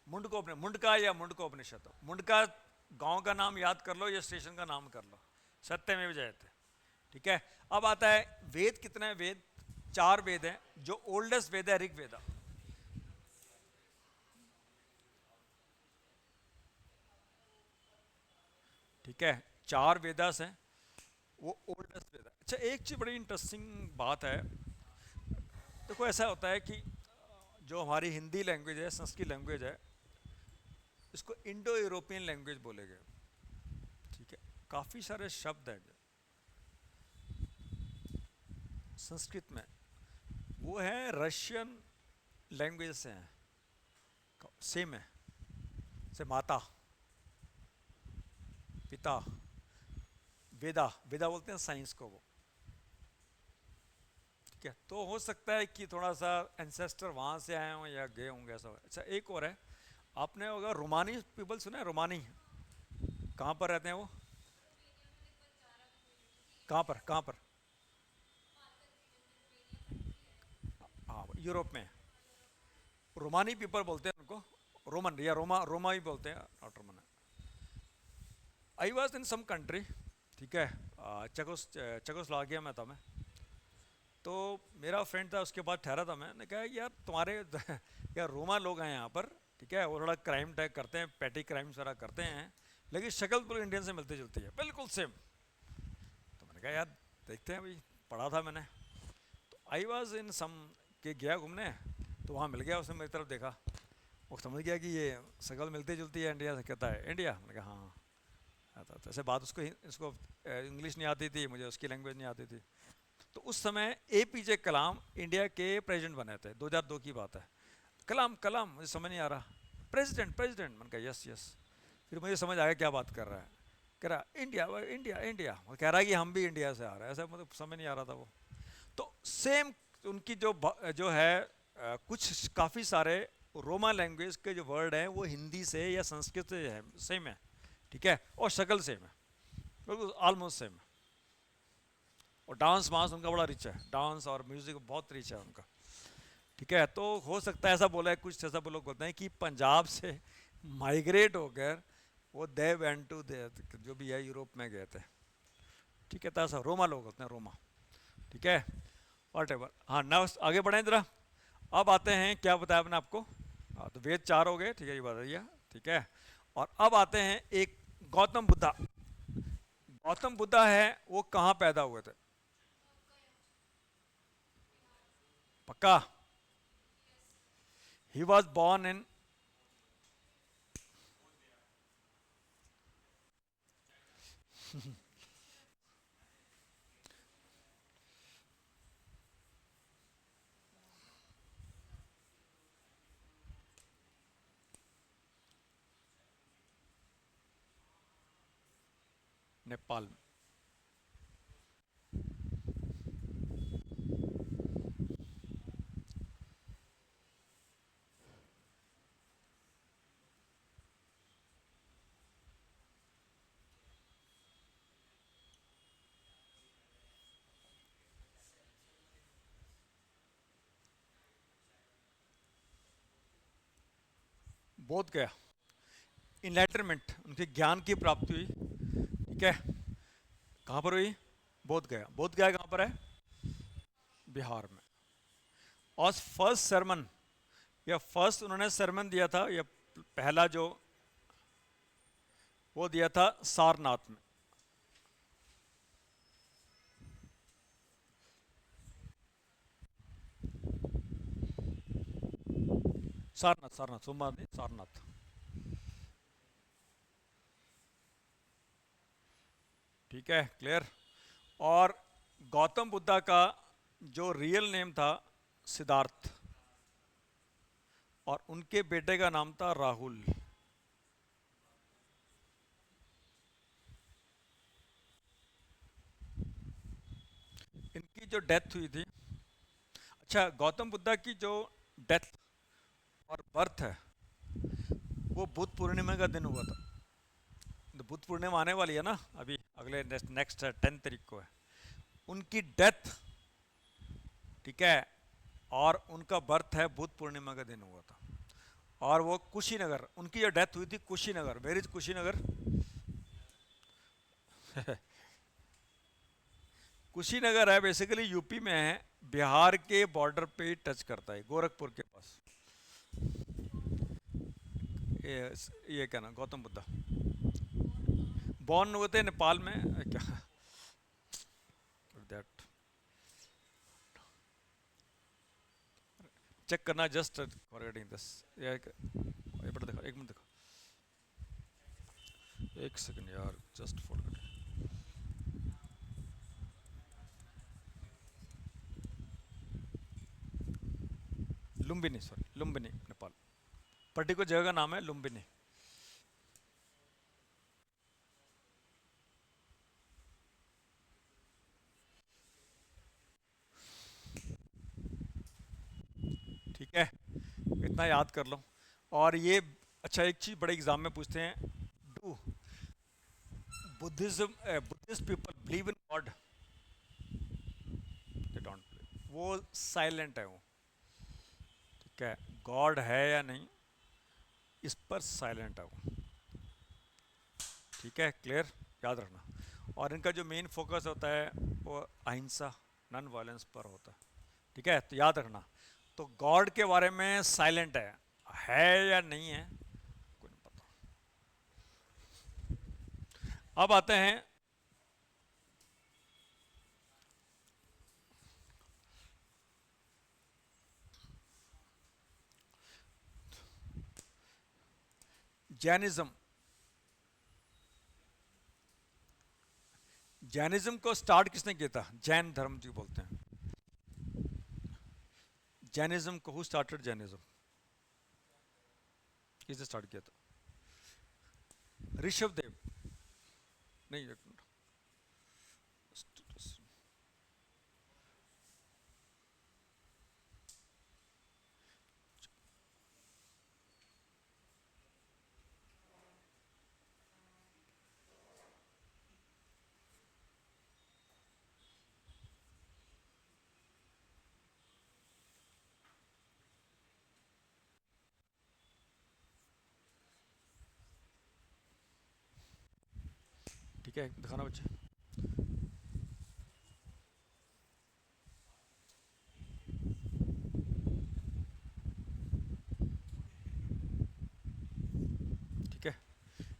मुंडको मुंडका या मुंडको उपनिषद, मुंडका गांव का नाम याद कर लो या स्टेशन का नाम कर लो, सत्यमेव जयते, ठीक है। अब आता है वेद, कितने वेद? 4 वेद हैं। जो ओल्डेस्ट वेद है ऋग्वेद, ठीक है, 4 वेदास हैं, वो ओल्डेस्ट वेद है। अच्छा, एक चीज बड़ी इंटरेस्टिंग बात है, देखो ऐसा होता है कि जो हमारी हिंदी लैंग्वेज है, संस्कृत लैंग्वेज है, इसको इंडो यूरोपियन लैंग्वेज बोले गए, ठीक है। काफ़ी सारे शब्द हैं संस्कृत में, वो है रशियन लैंग्वेज से हैं, सेम है, से माता, पिता, वेदा, वेदा बोलते हैं साइंस को वो, ठीक है। तो हो सकता है कि थोड़ा सा एंसेस्टर वहाँ से आए हों या गए होंगे, ऐसा। अच्छा, एक और है, आपने होगा रोमानी पीपल सुना है? रोमानी कहाँ पर रहते हैं वो? कहाँ पर? हाँ, यूरोप में। रोमानी पीपल बोलते हैं उनको, रोमन या रोमा, रोमा ही बोलते हैं, not Roman. I was in some country, ठीक है, चेकोस्लोवाकिया में था मैं। तो मेरा फ्रेंड था, उसके बाद ठहरा था, मैंने कहा यार तुम्हारे यार रोमा लोग हैं यहाँ पर, ठीक है, वो थोड़ा क्राइम टैग करते हैं, पैटी क्राइम्स वगैरह करते हैं, लेकिन शक्ल तो इंडियन से मिलती जुलती है, बिल्कुल सेम। तो मैंने कहा यार देखते हैं भाई, पढ़ा था मैंने। तो आई वॉज इन सम के गया घूमने, तो वहाँ मिल गया, उसने मेरी तरफ देखा, वो समझ गया कि ये शक्ल मिलती जुलती है इंडिया से, कहता है इंडिया। मैंने कहा हाँ। आता तो ऐसे बात, उसको इंग्लिश नहीं आती थी, मुझे उसकी लैंग्वेज नहीं आती थी। तो उस समय एपीजे कलाम इंडिया के प्रेसिडेंट बने थे, 2002 की बात है। कलाम कलाम मुझे समझ नहीं आ रहा, प्रेसिडेंट प्रेसिडेंट, मैंने कहा यस यस। फिर मुझे समझ आया क्या बात कर रहा है, कह रहा इंडिया इंडिया इंडिया, वो कह रहा है कि हम भी इंडिया से आ रहे हैं, ऐसा मतलब समझ नहीं आ रहा था वो। तो सेम उनकी जो है कुछ काफ़ी सारे रोमा लैंग्वेज के जो वर्ड हैं वो हिंदी से या संस्कृत से है, सेम है, ठीक है, और शक्ल सेम है, बिल्कुल ऑलमोस्ट सेम है। और डांस वांस उनका बड़ा रिच है, डांस और म्यूजिक बहुत रिच है उनका, ठीक है। तो हो सकता है ऐसा बोला है, कुछ ऐसा लोग बोलते हैं कि पंजाब से माइग्रेट होकर वो दे वेंट टू दे, जो भी है यूरोप में गए थे, ठीक है। तो ऐसा रोमा लोग होते हैं, रोमा। ठीक है, वॉट एवर। हाँ, नेक्स्ट आगे बढ़ें जरा। अब आते हैं, क्या बताया आपने आपको, हाँ तो वेद चार हो गए, ठीक है, ये बता दिया, ठीक है। और अब आते हैं एक गौतम बुद्धा। गौतम बुद्धा है वो कहाँ पैदा हुए थे? पक्का? He was born in Nepal में। बोध गया, इनलाइटरमेंट, उनके ज्ञान की प्राप्ति हुई, ठीक है। कहाँ पर हुई? बोध गया। बोध गया कहाँ पर है? बिहार में। और फर्स्ट सरमन, या फर्स्ट उन्होंने सरमन दिया था, या पहला जो वो दिया था सारनाथ में। सारनाथ, सारनाथ, सोमनाथ नहीं, सारनाथ। ठीक है, क्लियर। और गौतम बुद्धा का जो रियल नेम था सिद्धार्थ, और उनके बेटे का नाम था राहुल। इनकी जो डेथ हुई थी, अच्छा, गौतम बुद्धा की जो डेथ और बर्थ है वो बुद्ध पूर्णिमा का दिन हुआ था। तो बुद्ध पूर्णिमा आने वाली है ना अभी, अगले नेक्स्ट 10 तारीख को है उनकी डेथ, ठीक है। और उनका बर्थ है बुद्ध पूर्णिमा का दिन हुआ था। और वो कुशीनगर, उनकी जो डेथ हुई थी कुशीनगर, वेर इज कुशीनगर? कुशीनगर है बेसिकली यूपी में है, बिहार के बॉर्डर पे टच करता है, गोरखपुर के पास। ये ये क्या ना, गौतम बुद्धा बॉर्न हुए थे नेपाल में, क्या दैट, चेक करना, जस्ट फॉरगेटिंग दिस। ये बड़ा देखो, एक मिनट देखो, एक सेकंड यार, just forget. Lumbini, sorry, Lumbini Nepal, particular जगह का नाम है लुम्बिनी। ठीक है, इतना याद कर लो। और ये, अच्छा एक चीज़ बड़े एग्जाम में पूछते हैं, do Buddhism Buddhist people believe in God? They don't, वो साइलेंट है वो, ठीक है। गॉड है या नहीं इस पर साइलेंट है वो, ठीक है, क्लियर, याद रखना। और इनका जो मेन फोकस होता है वो अहिंसा, नॉन वायलेंस पर होता है, ठीक है, तो याद रखना। तो गॉड के बारे में साइलेंट है या नहीं है कोई नहीं पता। अब आते हैं, जैनिज्म। जैनिज्म को स्टार्ट किसने किया था? जैन धर्म जो बोलते हैं, जैनिज्म को, हु स्टार्टेड जैनिज्म? किसने स्टार्ट किया था? ऋषभ देव? नहीं, एक मिनट, ठीक है, दिखाना बच्चे।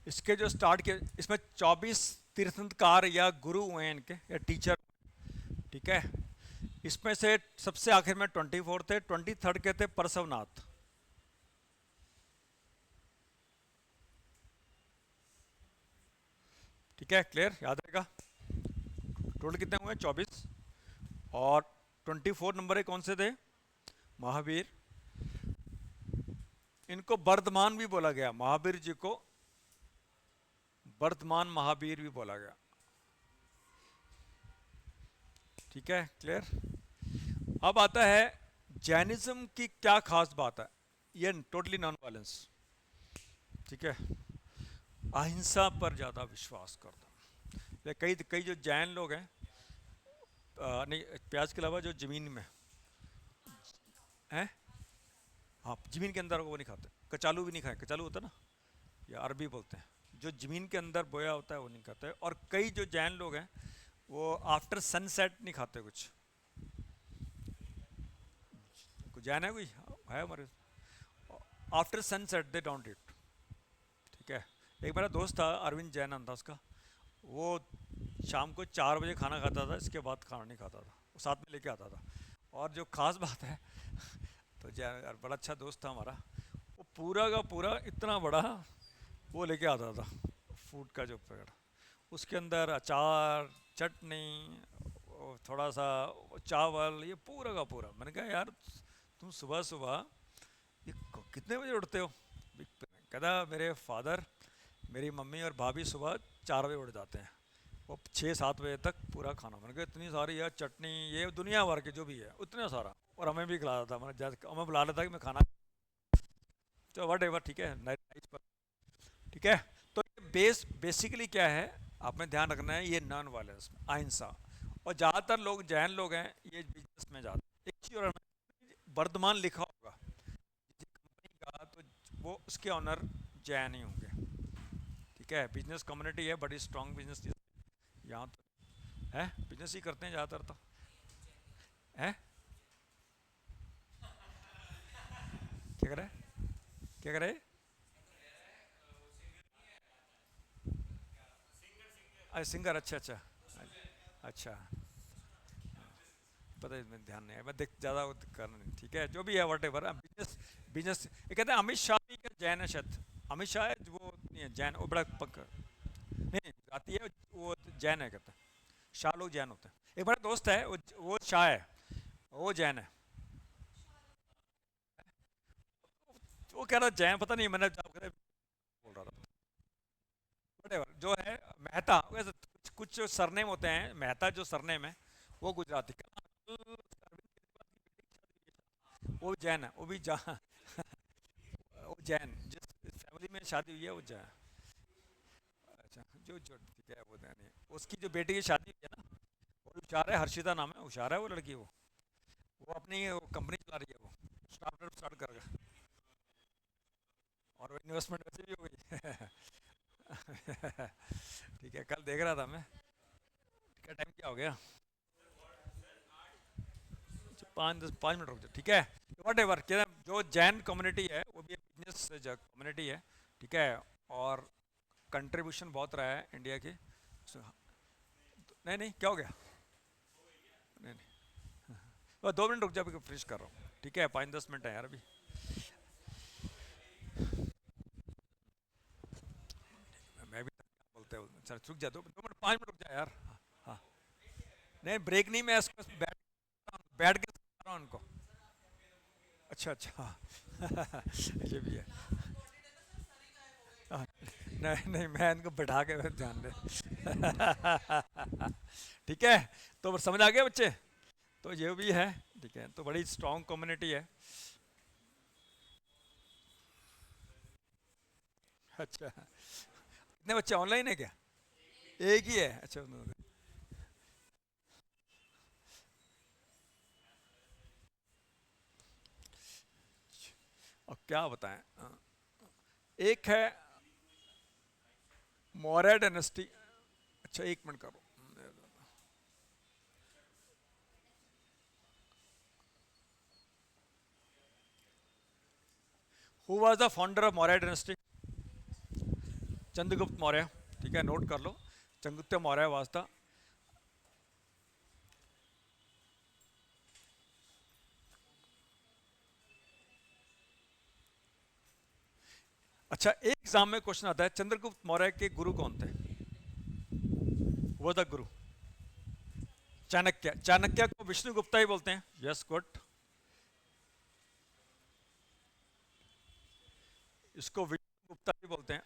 इसके जो स्टार्ट के इसमें 24 तीर्थंकर या गुरु हुए हैं इनके या टीचर, ठीक है। इसमें से सबसे आखिर में 24 थे, 23rd के थे परसवनाथ। ठीक है, क्लियर, याद रहेगा। टोटल कितने हुए? 24। और 24 नंबर कौन से थे? महावीर। इनको वर्धमान भी बोला गया, महावीर जी को वर्धमान महावीर भी बोला गया। ठीक है, क्लियर। अब आता है जैनिज्म की क्या खास बात है। ये टोटली नॉन वायलेंस, ठीक है, अहिंसा पर ज़्यादा विश्वास करता। ये कई कई जो जैन लोग हैं, नहीं प्याज के अलावा जो ज़मीन में हैं, हाँ ज़मीन के अंदर वो नहीं खाते, कचालू भी नहीं खाए, कचालू होता है ना, या अरबी बोलते हैं, जो ज़मीन के अंदर बोया होता है वो नहीं खाते। और कई जो जैन लोग हैं वो आफ्टर सनसेट नहीं खाते कुछ। कोई जैन है, कोई है हमारे? After sunset they don't eat. ठीक है, एक मेरा दोस्त था अरविंद जैन नाम था उसका, वो शाम को 4 बजे खाना खाता था, इसके बाद खाना नहीं खाता था, वो साथ में लेके आता था। और जो खास बात है तो जैन यार बड़ा अच्छा दोस्त था हमारा, वो पूरा का पूरा इतना बड़ा वो लेके आता था फूड का जो पैकेट, उसके अंदर अचार, चटनी, और थोड़ा सा चावल, ये पूरा का पूरा। मैंने कहा यार तुम सुबह सुबह ये कितने बजे उठते हो? कहता मेरे फादर, मेरी मम्मी और भाभी सुबह 4 बजे उठ जाते हैं, वो 6-7 बजे तक पूरा खाना। मैंने कहा इतनी सारी यार चटनी, ये दुनिया भर के जो भी है उतना सारा, और हमें भी खिलाता था। मैंने जैसे हमें बुला लेता कि मैं खाना, तो वट एवर, ठीक है, नाइट पर। ठीक है, तो बेसिकली क्या है, आपने ध्यान रखना है, ये नॉन वायलेंस अहिंसा। और ज़्यादातर लोग जैन लोग हैं ये बिजनेस में जाते हैं। एक चीज़ और वर्धमान लिखा होगा कंपनी का, तो वो उसके ऑनर जैन ही होंगे। ठीक है, बिजनेस कम्युनिटी है, बड़ी स्ट्रांग बिजनेस यहाँ तो है, बिजनेस ही करते हैं ज़्यादातर तो है। क्या करे, क्या करे? अरे सिंगर, अच्छा अच्छा, अच्छा, पता है, मैं ध्यान नहीं है, मैं देख ज़्यादा करना नहीं। ठीक है, जो भी है वट एवर, बिजनेस, बिजनेस। ये कहते हैं अमित शाह भी क्या जैन है शायद, अमित शाह है वो नहीं है जैन, वो बड़ा पक्का नहीं आती है, वो जैन है कहते हैं, शाह लोग जैन होते हैं। एक बड़ा दोस्त है वो शाह है, वो जैन है। वो कह रहा जैन, पता नहीं, मैंने बोल रहा था whatever, जो है मेहता, वैसे कुछ सरनेम होते हैं, मेहता जो सरनेम है वो गुजराती का। वो जैन है, वो भी वो जैन, जिस फैमिली में शादी हुई है वो जैन। अच्छा, जो ठीक है, वो नहीं, उसकी जो बेटी की शादी हुई है ना, वो हुशार है, हर्षिता नाम है, हुशार है वो लड़की, वो अपनी कंपनी चला रही है, वो स्टार्टअप स्टार्ट कर गया, और वो इन्वेस्टमेंट वैसे भी हो गई। ठीक है, कल देख रहा था मैं, क्या टाइम क्या हो गया? 5-10 5 मिनट रुक जाओ, ठीक है। वट एवर, जो जैन कम्युनिटी है वो भी बिजनेस कम्युनिटी है, ठीक है। और कंट्रीब्यूशन बहुत रहा है इंडिया की। नहीं नहीं, क्या हो गया? नहीं नहीं, 2 मिनट रुक जाओ, फिनिश कर रहा हूँ, ठीक है, 5-10 मिनट है यार अभी। मैं भी बोलते हो, चल रुक जा, 2 मिनट 5 मिनट रुक जा यार। हाँ हाँ। नहीं ब्रेक नहीं, मैं इसको बैठ के सुना रहा हूँ उनको। अच्छा अच्छा, ये भी है। हाँ, नहीं नहीं, मैं इनको बैठा के ध्यान दे। ठीक है, तो समझ आ गया बच्चे? तो ये भी है, ठीक है, तो बड़ी स्ट्रांग कम्युनिटी है। अच्छा, कितने बच्चे ऑनलाइन है क्या? एक ही है, अच्छा। और क्या बताएं, एक है मौर्य डायनेस्टी। अच्छा, 1 मिनट करो। Who was the founder of Maurya dynasty? Chandragupta Maurya, ठीक है, नोट कर लो, चंद्रगुप्त मौर्य वास्ता। अच्छा, एक एग्जाम में क्वेश्चन आता है, चंद्रगुप्त मौर्य के गुरु कौन थे? वो द गुरु, चाणक्य। चाणक्य को विष्णु गुप्ता ही बोलते हैं। Yes, good. इसको विष्णु गुप्ता ही बोलते हैं।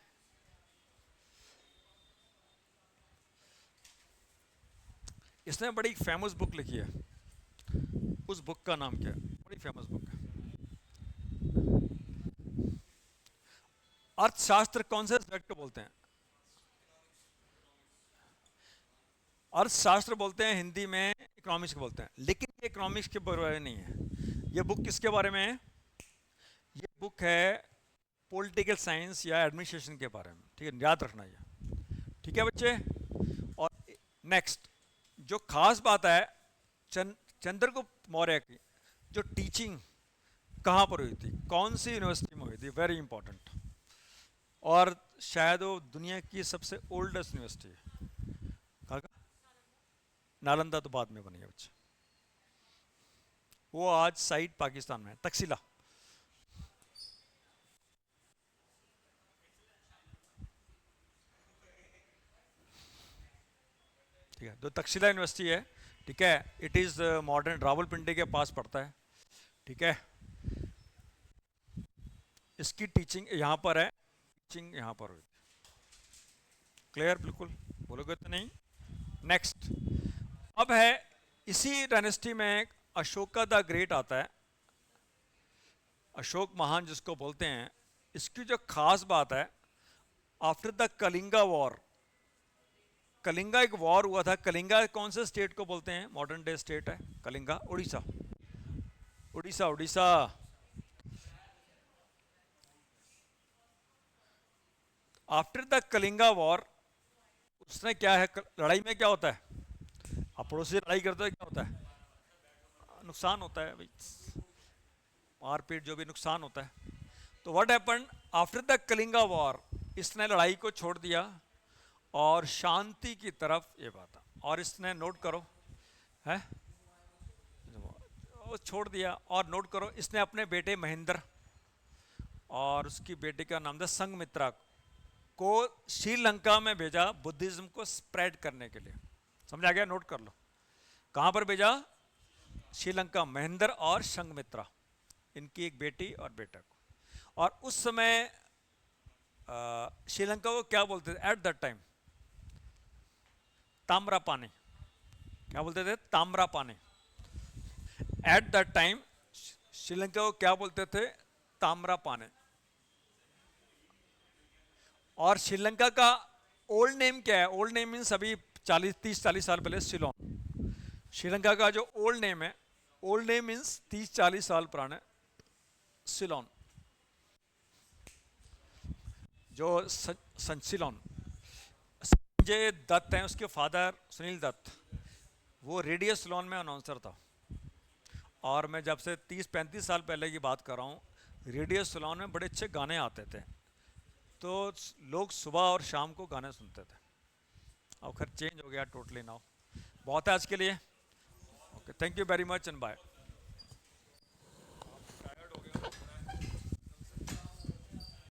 इसने बड़ी फेमस बुक लिखी है, उस बुक का नाम क्या है? बड़ी फेमस बुक है। अर्थशास्त्र कौन से सब्जेक्ट को बोलते हैं? अर्थशास्त्र बोलते हैं, हिंदी में इकोनॉमिक्स को बोलते हैं, लेकिन ये इकोनॉमिक्स के बारे में नहीं है। ये बुक किसके बारे में है? ये बुक है पॉलिटिकल साइंस या एडमिनिस्ट्रेशन के बारे में, ठीक है, याद रखना ये, ठीक है बच्चे। और नेक्स्ट जो खास बात है, चंद्रगुप्त मौर्य की जो टीचिंग कहाँ पर हुई थी, कौन सी यूनिवर्सिटी में हुई थी, वेरी इंपॉर्टेंट। और शायद वो दुनिया की सबसे ओल्डेस्ट यूनिवर्सिटी है। कहाँ का? नालंदा तो बाद में बनी है बच्चे, वो आज साइट पाकिस्तान में है, तक्षशिला। ठीक है, तो तक्षशिला यूनिवर्सिटी है, ठीक है। इट इज़ मॉडर्न रावलपिंडी के पास पड़ता है, ठीक है। इसकी टीचिंग यहाँ पर है, टीचिंग यहाँ पर हुई। क्लियर? बिल्कुल, बोलोगे तो नहीं? नेक्स्ट, अब है इसी डायनेस्टी में अशोका द ग्रेट आता है, अशोक महान जिसको बोलते हैं। इसकी जो खास बात है, after the Kalinga war, Kalinga एक वॉर हुआ था। कलिंगा कौन से स्टेट को बोलते हैं? मॉडर्न डे स्टेट है Kalinga, Orissa. Orissa, Orissa. After the Kalinga war, उसने क्या है, लड़ाई में क्या होता है, आप पड़ोसी से लड़ाई करते हो, क्या होता है? नुकसान होता है भाई, मारपीट, जो भी नुकसान होता है। तो what happened after the Kalinga war, इसने लड़ाई को छोड़ दिया और शांति की तरफ ये बात। और इसने, नोट करो, है वो छोड़ दिया। और नोट करो, इसने अपने बेटे महेंद्र और उसकी बेटी का नाम था संघमित्रा को श्रीलंका में भेजा बुद्धिज्म को स्प्रेड करने के लिए। समझ आ गया? नोट कर लो, कहां पर भेजा? श्रीलंका, महेंद्र और संघमित्रा, इनकी एक बेटी और बेटा को। और उस समय श्रीलंका को क्या बोलते थे एट दैट टाइम? ताम्रा पानी। क्या बोलते थे? ताम्रा पानी। एट दैट टाइम श्रीलंका को क्या बोलते थे? ताम्रा पानी। और श्रीलंका का ओल्ड नेम क्या है? ओल्ड नेम मीन्स अभी 30-40 साल पहले सिलोन। श्रीलंका का जो ओल्ड नेम है, ओल्ड नेम मीन्स 30-40 साल पुराने, सिलोन। जो सिलोन, संजय दत्त हैं, उसके फादर सुनील दत्त, वो रेडियो सिलोन में अनाउंसर था। और मैं जब से 30-35 साल पहले की बात कर रहा हूँ, रेडियो सिलोन में बड़े अच्छे गाने आते थे, तो लोग सुबह और शाम को गाने सुनते थे। अब खैर चेंज हो गया टोटली नाउ। बहुत है आज के लिए। Okay, thank you very much and bye.